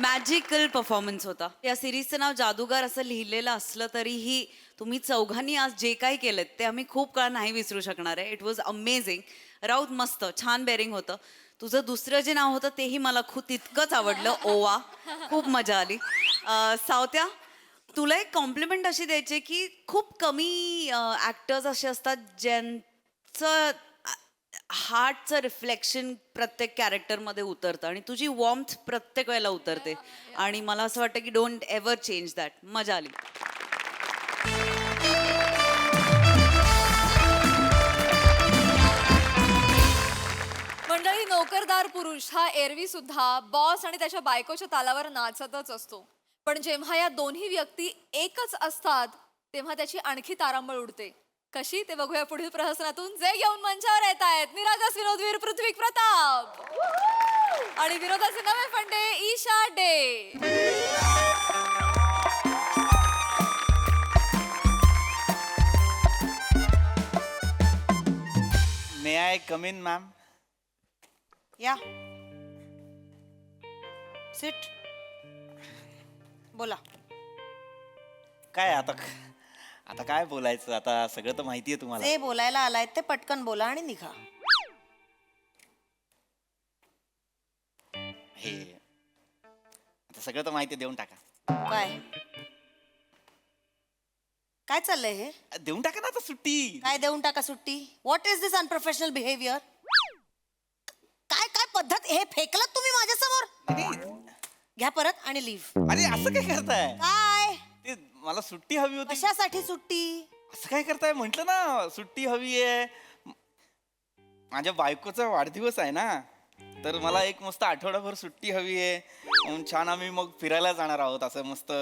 मॅजिकल परफॉर्मन्स होता. या सिरीजचं नाव जादूगार असं लिहिलेलं असलं तरीही तुम्ही चौघांनी आज जे काही केलं ते आम्ही खूप काळ नाही विसरू शकणार आहे. It was amazing. राऊत मस्त छान बेरिंग होतं. तुझं दुसरं जे नाव होतं तेही मला खूप तितकंच आवडलं. ओवा. खूप मजा आली. सावत्या तुला एक कॉम्प्लिमेंट अशी द्यायची की खूप कमी ॲक्टर्स असे असतात ज्यांचं हार्टचं रिफ्लेक्शन प्रत्येक कॅरेक्टरमध्ये उतरतं आणि तुझी वॉर्म्थ प्रत्येक वेळेला उतरते. आणि मला असं वाटतं की डोंट एव्हर चेंज दॅट. मजा आली. नोकरदार पुरुष हा एरवी सुद्धा बॉस आणि त्याच्या बायकोच्या तालावर नाचतच असतो, पण जेव्हा या दोन्ही व्यक्ती एकच असतात तेव्हा त्याची आणखी तारांबळ उडते. कशी ते बघूया पुढील प्रहसनातून, जे घेऊन मंचावर येत आहेत निरागस विनोदवीर पृथ्वी प्रताप आणि विनोदाचे नवे फंडे Isha De. May I come in ma'am? या सिट. बोला. काय आता आता काय बोलायचं, आता सगळं तर माहिती आहे तुम्हाला. जे बोलायला आलाय ते पटकन बोला आणि निघा. हे आता सगळं तर माहिती आहे, देऊन टाका. काय काय चाललंय हे? देऊन टाका ना आता सुट्टी. काय देऊन टाका सुट्टी? What is this unprofessional behaviour? काय काय पद्धत? हे फेकलत तुम्ही माझ्यासमोर? घ्या परत आणि लिव्ह. अरे असं काय करताय? काय ते मला सुट्टी हवी होती. कशासाठी सुट्टी? असं काय करताय? म्हंटल ना सुट्टी हवी आहे. माझ्या बायकोचा वाढदिवस आहे ना, तर मला एक मस्त आठवडाभर सुट्टी हवी आहे. म्हणून छान आम्ही मग फिरायला जाणार आहोत. असं मस्त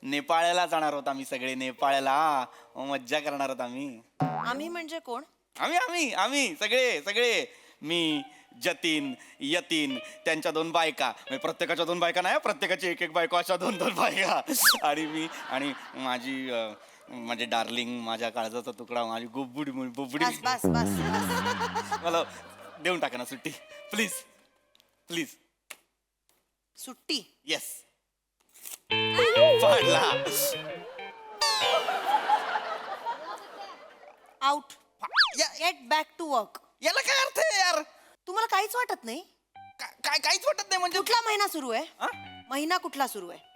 नेपाळला जाणार आहोत आम्ही सगळे. नेपाळला मज्जा करणार आहोत आम्ही. आम्ही म्हणजे कोण? आम्ही आम्ही आम्ही सगळे सगळे. मी, जतीन, यतीन, त्यांच्या 2 बायका, म्हणजे प्रत्येकाच्या 2 बायका नाही, प्रत्येकाची एक एक बायको, अशा 2 बायका, आणि मी आणि माझी डार्लिंग, माझ्या काळजाचा तुकडा, माझी बुबडी. बस बस बस. मला देऊन टाका ना सुट्टी प्लीज प्लीज. सुट्टी? येस. पाडला. Out. Get back to work. याला काय अर्थ आहे यार? तुम्हाला काहीच वाटत नाही? काय काहीच वाटत नाही म्हणजे? कुठला महिना सुरू आहे? हा? महिना कुठला सुरू आहे?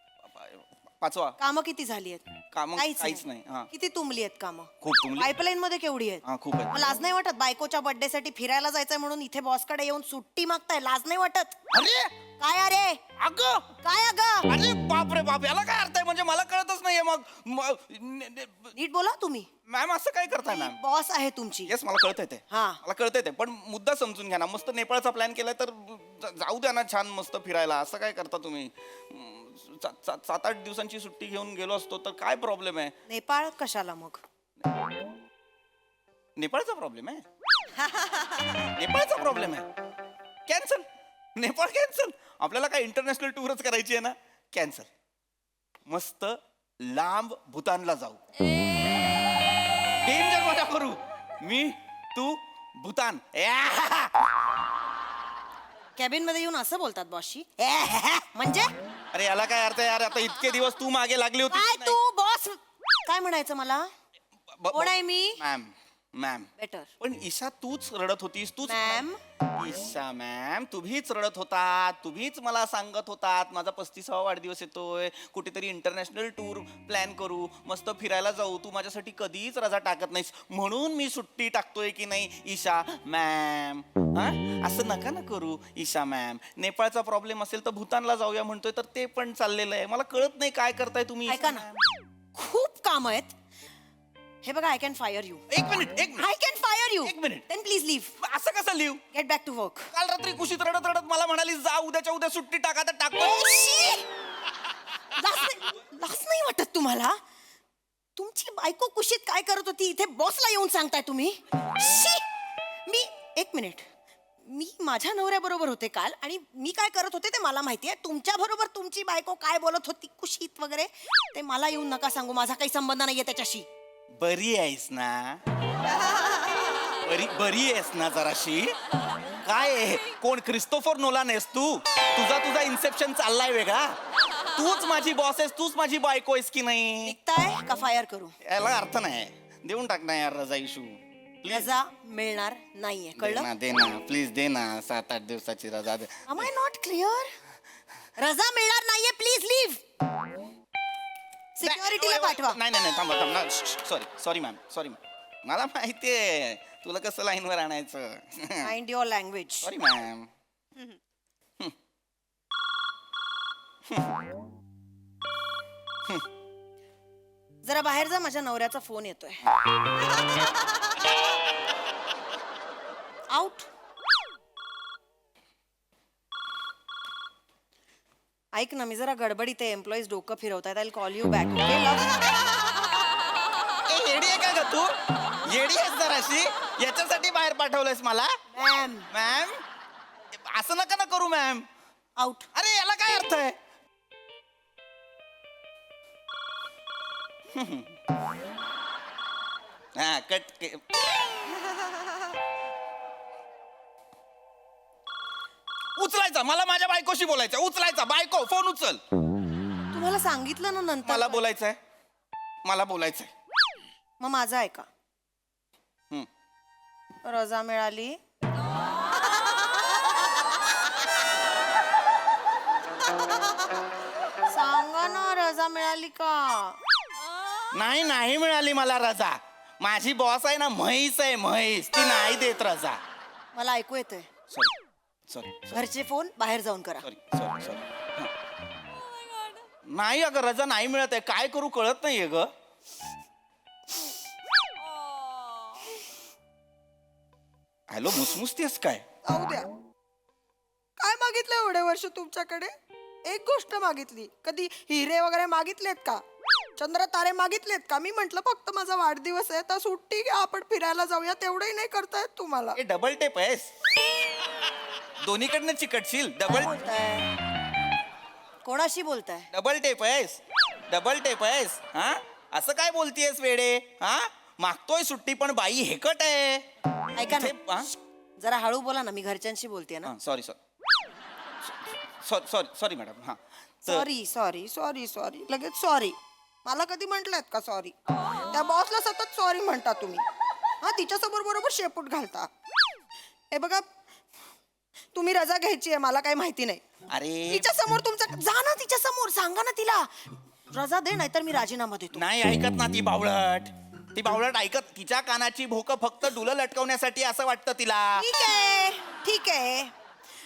5वा. कामं किती झाली आहेत? कामं काहीच नाही. हा. किती तुंबली आहेत कामं? खूप तुमली. पाईपलाईन मध्ये केवढी आहेत? हा खूप आहे. मग लाज नाही वाटत? बायकोच्या बर्थडे साठी फिरायला जायचंय म्हणून इथे बॉसकडे येऊन सुट्टी मागताय, लाज नाही वाटत? अरे काय अरे? अगं काय अगं? अरे बाप रे बाप, याला काय अर्थ आहे? म्हणजे मला कळतच नाहीये. मग नीट बोला तुम्ही. मॅम असं काय करताय मॅम? बॉस आहे तुमची. येस मला कळतंय ते. हा. मला कळतंय ते, पण मुद्दा समजून घ्या ना. मस्त नेपाळचा प्लॅन केलाय तर जाऊ द्या ना छान मस्त फिरायला. असं काय करता तुम्ही? 7-8 दिवसांची सुट्टी घेऊन गेलो असतो तर काय प्रॉब्लेम आहे? नेपाळ कशाला मग? नेपाळचा प्रॉब्लेम आहे? नेपाळचा प्रॉब्लेम आहे? कॅन्सल. नेपाळ कॅन्सल. आपल्याला काय इंटरनॅशनल टूरच करायची आहे ना? कॅन्सल. मस्त लांब भूतानला जाऊ. डेंजर मजा करू. मी, तू, भूतान. कॅबिन मध्ये येऊन असं बोलतात बॉसशी? म्हणजे अरे याला काय अर्थ आहे यार? आता इतके दिवस तू मागे लागली होती. काय तू बॉस काय म्हणायचं मला? कोण आहे मी? Ma'am ma'am. बेटर. पण ईशा तूच रडत होतीस. तूच मॅम. ईशा मॅम तुम्हीच रडत होतात. तुम्हीच मला सांगत होतात माझा 35वा वाढदिवस येतोय, कुठेतरी इंटरनॅशनल टूर प्लॅन करू, मस्त फिरायला जाऊ. तू माझ्यासाठी कधीच रजा टाकत नाहीस, म्हणून मी सुट्टी टाकतोय की नाही ईशा मॅम? असं नका ना करू ईशा मॅम. नेपाळचा प्रॉब्लेम असेल तर भूतानला जाऊया म्हणतोय, तर ते पण चाललेलं आहे. मला कळत नाही काय करताय तुम्ही. ऐका ना, खूप काम आहेत. हे बघा, आय कॅन फायर यू. एक minute. I can fire you. एक मिनिट. Then please leave. असं कसं लिहू? Get back to work. काल रात्री कुशीत रडत रडत मला म्हणाली जा उद्याच्या उद्या सुट्टी टाका, तर टाकतो. लाज नाही वाटत तुम्हाला? तुमची बायको कुशीत काय करत होती इथे बॉसला येऊन सांगताय तुम्ही? मी एक मिनिट. मी माझ्या नवऱ्याबरोबर होते काल आणि मी काय करत होते ते मला माहिती आहे. तुमच्या बरोबर तुमची बायको काय बोलत होती कुशीत वगैरे ते मला येऊन नका सांगू. माझा काही संबंध नाहीये त्याच्याशी. बरी आहेस ना? बरी आहेस ना जराशी? काय आहे? कोण क्रिस्टोफर नोलान आहेस तू? तुझा इन्सेप्शन चाललाय वेगळा. तूच माझी बॉस आहेस, तूच माझी बायको आहेस की नाही? निघताय का फायर करू? याला अर्थ नाही. देऊन टाक ना यार रजा इशू. रजा मिळणार नाहीये, कळलं? दे ना प्लीज, दे ना 7-8 दिवसाची रजा दे. Am I not clear? रजा मिळणार नाहीये, प्लीज लिव्ह. सिक्युरिटीला पाठवा. नाही थांबा. Sorry ma'am. मला माहितीये तुला कसं लाईनवर आणायचं. Mind your language. Sorry ma'am. जरा बाहेर जा, माझ्या नवऱ्याचा फोन येतोय. आउट. ऐक ना, मी जरा गडबडीत आहे. एम्प्लॉईज डोकं फिरवतायत. I call you back. Okay ए, येडी आहे का ग तू? येडी आहेस जराशी. याच्यासाठी बाहेर पाठवलंयस मला? मॅम. मॅम, असं नका ना करू मॅम. आउट. अरे याला काय अर्थ आहे? हा कट. उचलायचा, मला माझ्या बायकोशी बोलायचं. उचलायचा, बायको फोन उचल. तुम्हाला सांगितलं ना नंतर. मला बोलायचंय, मला बोलायचंय. मग माझं ऐका. रजा मिळाली. सांगा ना, रजा मिळाली का? नाही नाही मिळाली मला रजा. माझी बॉस आहे ना, म्हैस आहे म्हैस, ती नाही देत रजा. मला ऐकू येतंय. सॉरी घरचे फोन बाहेर जाऊन करा. सॉरी नाही अगं, रजा नाही मिळत आहे. काय करू कळत नाहीये ग. हॅलो, मुसमुसतेस काय? जाऊ द्या. काय मागितलं एवढे वर्ष तुमच्याकडे? एक गोष्ट मागितली. कधी हिरे वगैरे मागितलेत का? चंद्र तारे मागितलेत का? मी म्हंटल फक्त माझा वाढदिवस आहे तर सुट्टी घ्या, आपण फिरायला जाऊया. तेवढंही नाही करतायत तुम्हाला. हे डबल टेप आहेस, दोन्हीकडनं चिकटशील. कोणाशी बोलताय? डबल टेप आहेस, डबल टेप आहेस. हा, असं काय बोलतीयस वेडे? हा, मागतोय सुट्टी पण बाई हेकट आहे. ऐका इथे- ना, हा? जरा हळू बोला ना. मी घरच्यांशी बोलते ना. Sorry sorry madam. हा सॉरी सॉरी सॉरी सॉरी लगेच सॉरी. मला कधी म्हटलंत का सॉरी? त्या बॉसला सतत सॉरी म्हणता तुम्ही. हा, तिच्यासमोर बरोबर शेपूट घालता. हे बघा, तुम्ही रजा घ्यायची आहे, मला काही माहिती नाही. अरे तिच्या समोर तुमचं जा ना तिच्या समोर, सांगा ना तिला रजा दे, नाहीतर मी राजीनामा देतो. नाही ऐकत ना ती बावळट. ती बावळट ऐकत. तिच्या कानाची भोकं फक्त डुलं लटकवण्यासाठी असं वाटतं तिला. ठीक आहे, ठीक आहे.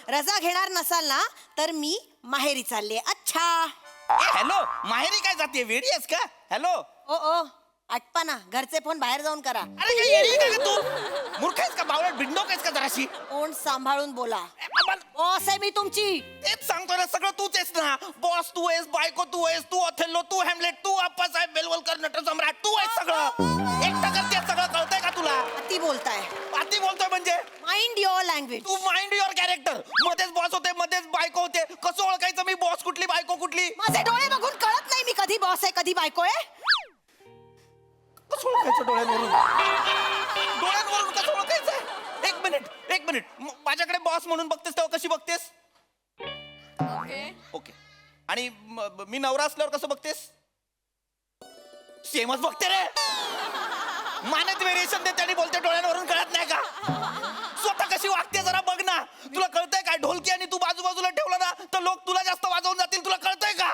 रजा घेणार नसाल ना तर मी माहेरी चालले. अच्छा. हॅलो, माहेरी काय जाते? वेडी आहेस का? हॅलो, ओ आटपा ना, घरचे फोन बाहेर जाऊन करा. अरे काय येडी आहे का तू? मूर्ख आहेस का? बावळट बिंडोक आहेस का जराशी? फोन सांभाळून बोला. ए, बाबा, बॉस आहे मी तुमची. तेच सांगतोय ना, सगळं तूच आहेस ना. बॉस तू आहेस, बायको तू आहेस, तू ऑथेल्लो, तू हॅमलेट, तू अप्पासाहेब बेलवलकर, नटसम्राट तू आहेस सगळं. एकटं करतेस सगळं. कळतंय का तुला? अति बोलताय. अति बोलतोय म्हणजे? Mind your language. तू माइंड युअर कॅरेक्टर. मध्येच बॉस होते, मध्येच बायको होते. कसं ओळखायचं मी बॉस कुठली बायको कुठली? माझे डोळे बघून कळत नाही मी कधी बॉस आहे कधी बायको आहे. कसं ओळखायचं डोळ्यांवरून? डोळ्यांवरून कसं ओळखायचं? एक मिनिट. माझ्याकडे बॉस म्हणून बघतेस तेव्हा कशी बघतेस? ओके. आणि मी नवरा असल्यावर कसं बघतेस? सेमच बघते रे. मानत व्हेरिएशन देते आणि बोलते डोळ्यांवरून कळत नाही का? स्वतः कशी वागते जरा बघ ना. तुला कळतंय काय? ढोलकी आणि तू बाजूबाजूला ठेवलं ना तर लोक तुला जास्त वाजवून जातील. तुला कळतंय का?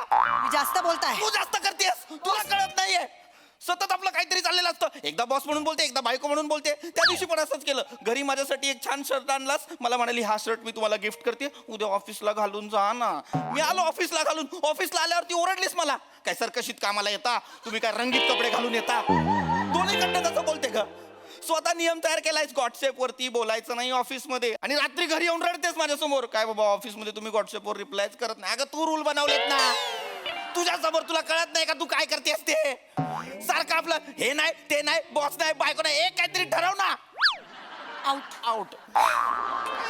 मी जास्त बोलताय. तू जास्त करतेस, तुला कळत नाहीये. सतत आपलं काहीतरी चाललेलं असतं. एकदा बॉस म्हणून बोलते, एकदा बायको म्हणून बोलते. त्या दिवशी पण असंच केलं. घरी माझ्यासाठी एक छान शर्ट आणलास. मला म्हणाली हा शर्ट मी तुम्हाला गिफ्ट करते, उद्या ऑफिसला घालून जा ना. मी आलो ऑफिसला घालून. ऑफिसला आल्यावरती ओरडलीस मला, काय सरकशीत कामाला येता तुम्ही, काय रंगीत कपडे घालून येता. दोन्हीकडनं कसं बोलते ग? स्वतः नियम तयार केलायस व्हॉट्सअप वरती बोलायचं नाही ऑफिसमध्ये, आणि रात्री घरी येऊन रडतेस माझ्यासमोर, काय बाबा ऑफिसमध्ये तुम्ही व्हॉट्सअपवर रिप्लायच करत नाही. अगं तू रूल बनवलेत ना तुझ्या समोर. तुला कळत नाही का तू काय करतेस ते? सारखं आपलं हे नाही ते नाही, बॉस नाही बायको नाही, एक काहीतरी ठरव ना. आउट.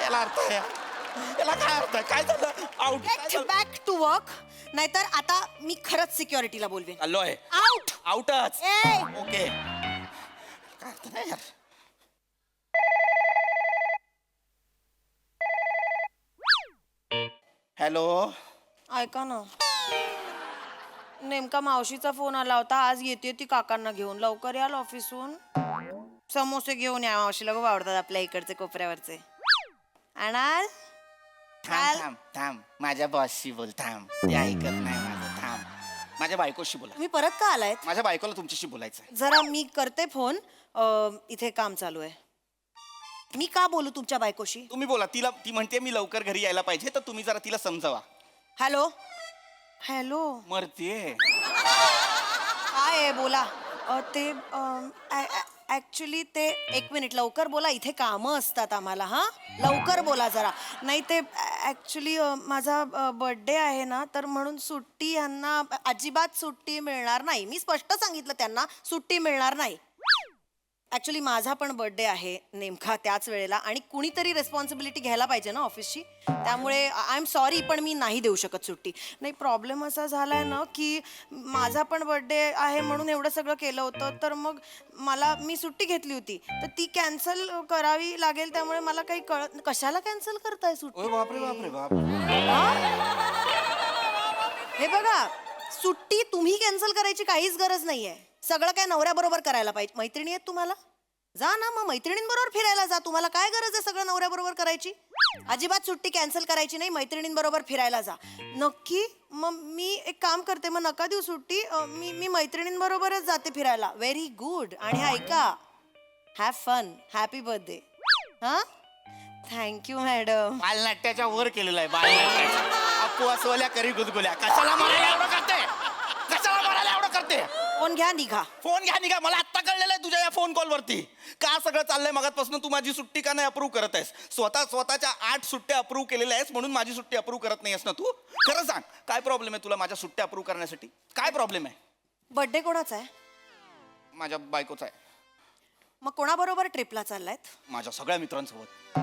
याला अर्थ आहे? याला काय अर्थ आहे? काय झालं? Out. Get back to work, नाहीतर आता मी खरंच सिक्युरिटीला बोलवेन. आलो आहे. आउट. आउटच. ए ओके. काय अर्थ नाही यार. हॅलो, ऐका ना, नेमका मावशीचा फोन आला होता. आज येते ती काकांना घेऊन. लवकर याल ऑफिसहून. समोसे घेऊन या, मावशीला खूप आवडतात आपल्या इकडचे कोपऱ्यावरचे. आणाल? थांब. माझ्या बॉसशी बोल. थांब. ते ऐकत नाही माझं. थांब. माझ्या बायकोशी बोला. तुम्ही परत का आलायत? माझ्या बायकोला तुमच्याशी बोलायचं. जरा मी करते फोन. इथे काम चालू आहे. मी का बोलू तुमच्या बायकोशी? तुम्ही बोला. ती म्हणते मी लवकर घरी यायला पाहिजे, तर तुम्ही जरा तिला समजावा. हॅलो. मरते. काय आहे बोला. ते ऍक्च्युली ते एक मिनिट लवकर बोला, इथे कामं असतात आम्हाला. हा लवकर बोला जरा. नाही ते ऍक्च्युली माझा बर्थडे आहे ना, तर म्हणून सुट्टी यांना अजिबात सुट्टी मिळणार नाही. मी स्पष्ट सांगितलं त्यांना सुट्टी मिळणार नाही. ऍक्च्युली माझा पण बर्थडे आहे नेमका त्याच वेळेला आणि कुणीतरी रेस्पॉन्सिबिलिटी घ्यायला पाहिजे ना ऑफिसची. त्यामुळे आय एम सॉरी पण मी नाही देऊ शकत सुट्टी. नाही प्रॉब्लेम असा झालाय ना की माझा पण बर्थडे आहे म्हणून एवढं सगळं केलं होतं, तर मग मी सुट्टी घेतली होती तर ती कॅन्सल करावी लागेल. त्यामुळे मला काही कळत कशाला कॅन्सल करताय सुट्टी. बापरे बापरे बाप. हे बघा सुट्टी तुम्ही कॅन्सल करायची काहीच गरज नाहीये. सगळं काय नवऱ्याबरोबर करायला पाहिजे. मैत्रिणी आहेत तुम्हाला, जा ना मग मैत्रिणींबरोबर फिरायला जा. तुम्हाला काय गरज आहे सगळं नवऱ्याबरोबर करायची. अजिबात सुट्टी कॅन्सल करायची नाही, मैत्रिणींबरोबर फिरायला जा. नक्की? मग मी एक काम करते, मग नका देऊ सुट्टी. मी मैत्रिणींबरोबरच जाते फिरायला. Very good. आणि ऐका, हॅव फन, हॅपी बर्थडे. हा थँक्यू मॅडम. बालनाट्याच्या वर केलेलं आहे बालनाट्याच्या. अपू असवल्या करी गुदगुल्या. कशाला म्हणायला एवढं करते, कशाला म्हणायला एवढं करते. फोन घ्या निघा. फोन घ्या निघा. मला आत्ता कळलेलं आहे तुझ्या या फोन कॉलवरती का सगळं चाललंय. मगातपासून तू माझी सुट्टी का नाही अप्रूव्ह करत आहेस. स्वतःच्या 8 सुट्ट्या अप्रूव्ह केलेल्या आहेस म्हणून माझी सुट्टी अप्रूव्ह करत नाहीस ना तू. खरं सांग काय प्रॉब्लेम आहे तुला माझ्या सुट्ट्या अप्रूव्ह करण्यासाठी. काय प्रॉब्लेम आहे. बर्थडे कोणाचा आहे. माझ्या बायकोचा आहे. मग कोणाबरोबर ट्रिपला चाललायत. माझ्या सगळ्या मित्रांसोबत.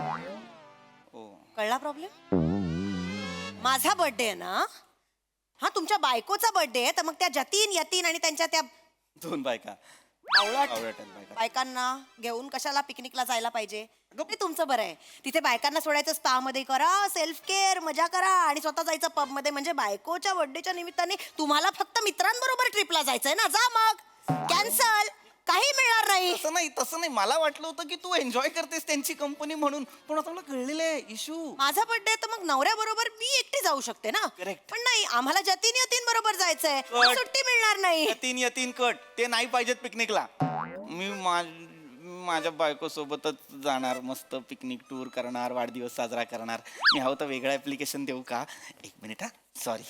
कळला प्रॉब्लेम. माझा बर्थडे आहे ना. हा तुमच्या बायकोचा बर्थडे आहे तर मग त्या यतीन आणि त्यांच्या त्या 2 बायका बावळट बायका. बायकांना घेऊन कशाला पिकनिकला जायला पाहिजे. ते तुमचं बरं आहे. तिथे बायकांना सोडायचं स्पा मध्ये करा, सेल्फ केअर मजा करा आणि स्वतः जायचं पब मध्ये. म्हणजे बायकोच्या बर्थडेच्या निमित्ताने तुम्हाला फक्त मित्रांबरोबर ट्रिपला जायचंय ना. जा मग. कॅन्सल. काही मिळणार नाही. तसं नाही. मला वाटलं होतं की तू एन्जॉय करतेस त्यांची कंपनी म्हणून. पण आता मला कळलेलं आहे इशू. माझा बर्थडे तर मग नवऱ्या बरोबर मी एकटी जाऊ शकते ना. Correct. पण नाही आम्हाला यतीन बरोबर जायचंय. सुट्टी मिळणार नाही. यतीन कट ते नाही पाहिजेत पिकनिकला. मी माझ्या बायको सोबतच जाणार. मस्त पिकनिक टूर करणार, वाढदिवस साजरा करणार. मी हवं तर वेगळं ऍप्लिकेशन देऊ का. 1 मिनिट हा. सॉरी.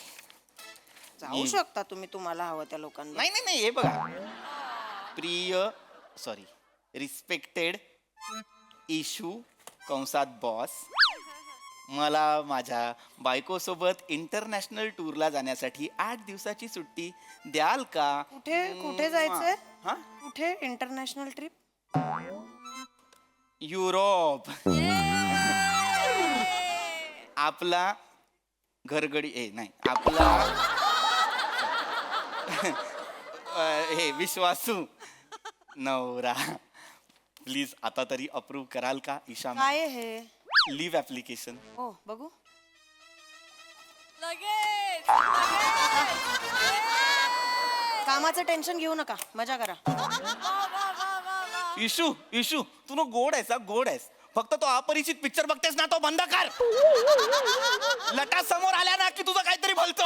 जाऊ शकता तुम्ही तुम्हाला हवं त्या लोकांना. नाही हे बघा. रिस्पेक्टेड इशू कंसात बॉस, मला माझ्या बायकोसोबत इंटरनॅशनल टूरला जाण्यासाठी 8 दिवसाची सुट्टी द्याल का. कुठे जायचंय. हा कुठे इंटरनॅशनल ट्रिप. युरोप. आपला घरगडी नाही आपला हे विश्वासू नवरा. प्लीज आता तरी अप्रूव्ह कराल का ईशा. काय हे लिव्ह ऍप्लिकेशन. हो बघू. लगेच कामाचं टेन्शन घेऊ नका, मजा करा. इशू तू ना गोड आहेस. गोड आहेस. फक्त तो अपरिचित पिक्चर बघतेस ना तो बंद कर. लटा समोर आल्या ना की तुझं काहीतरी भलतं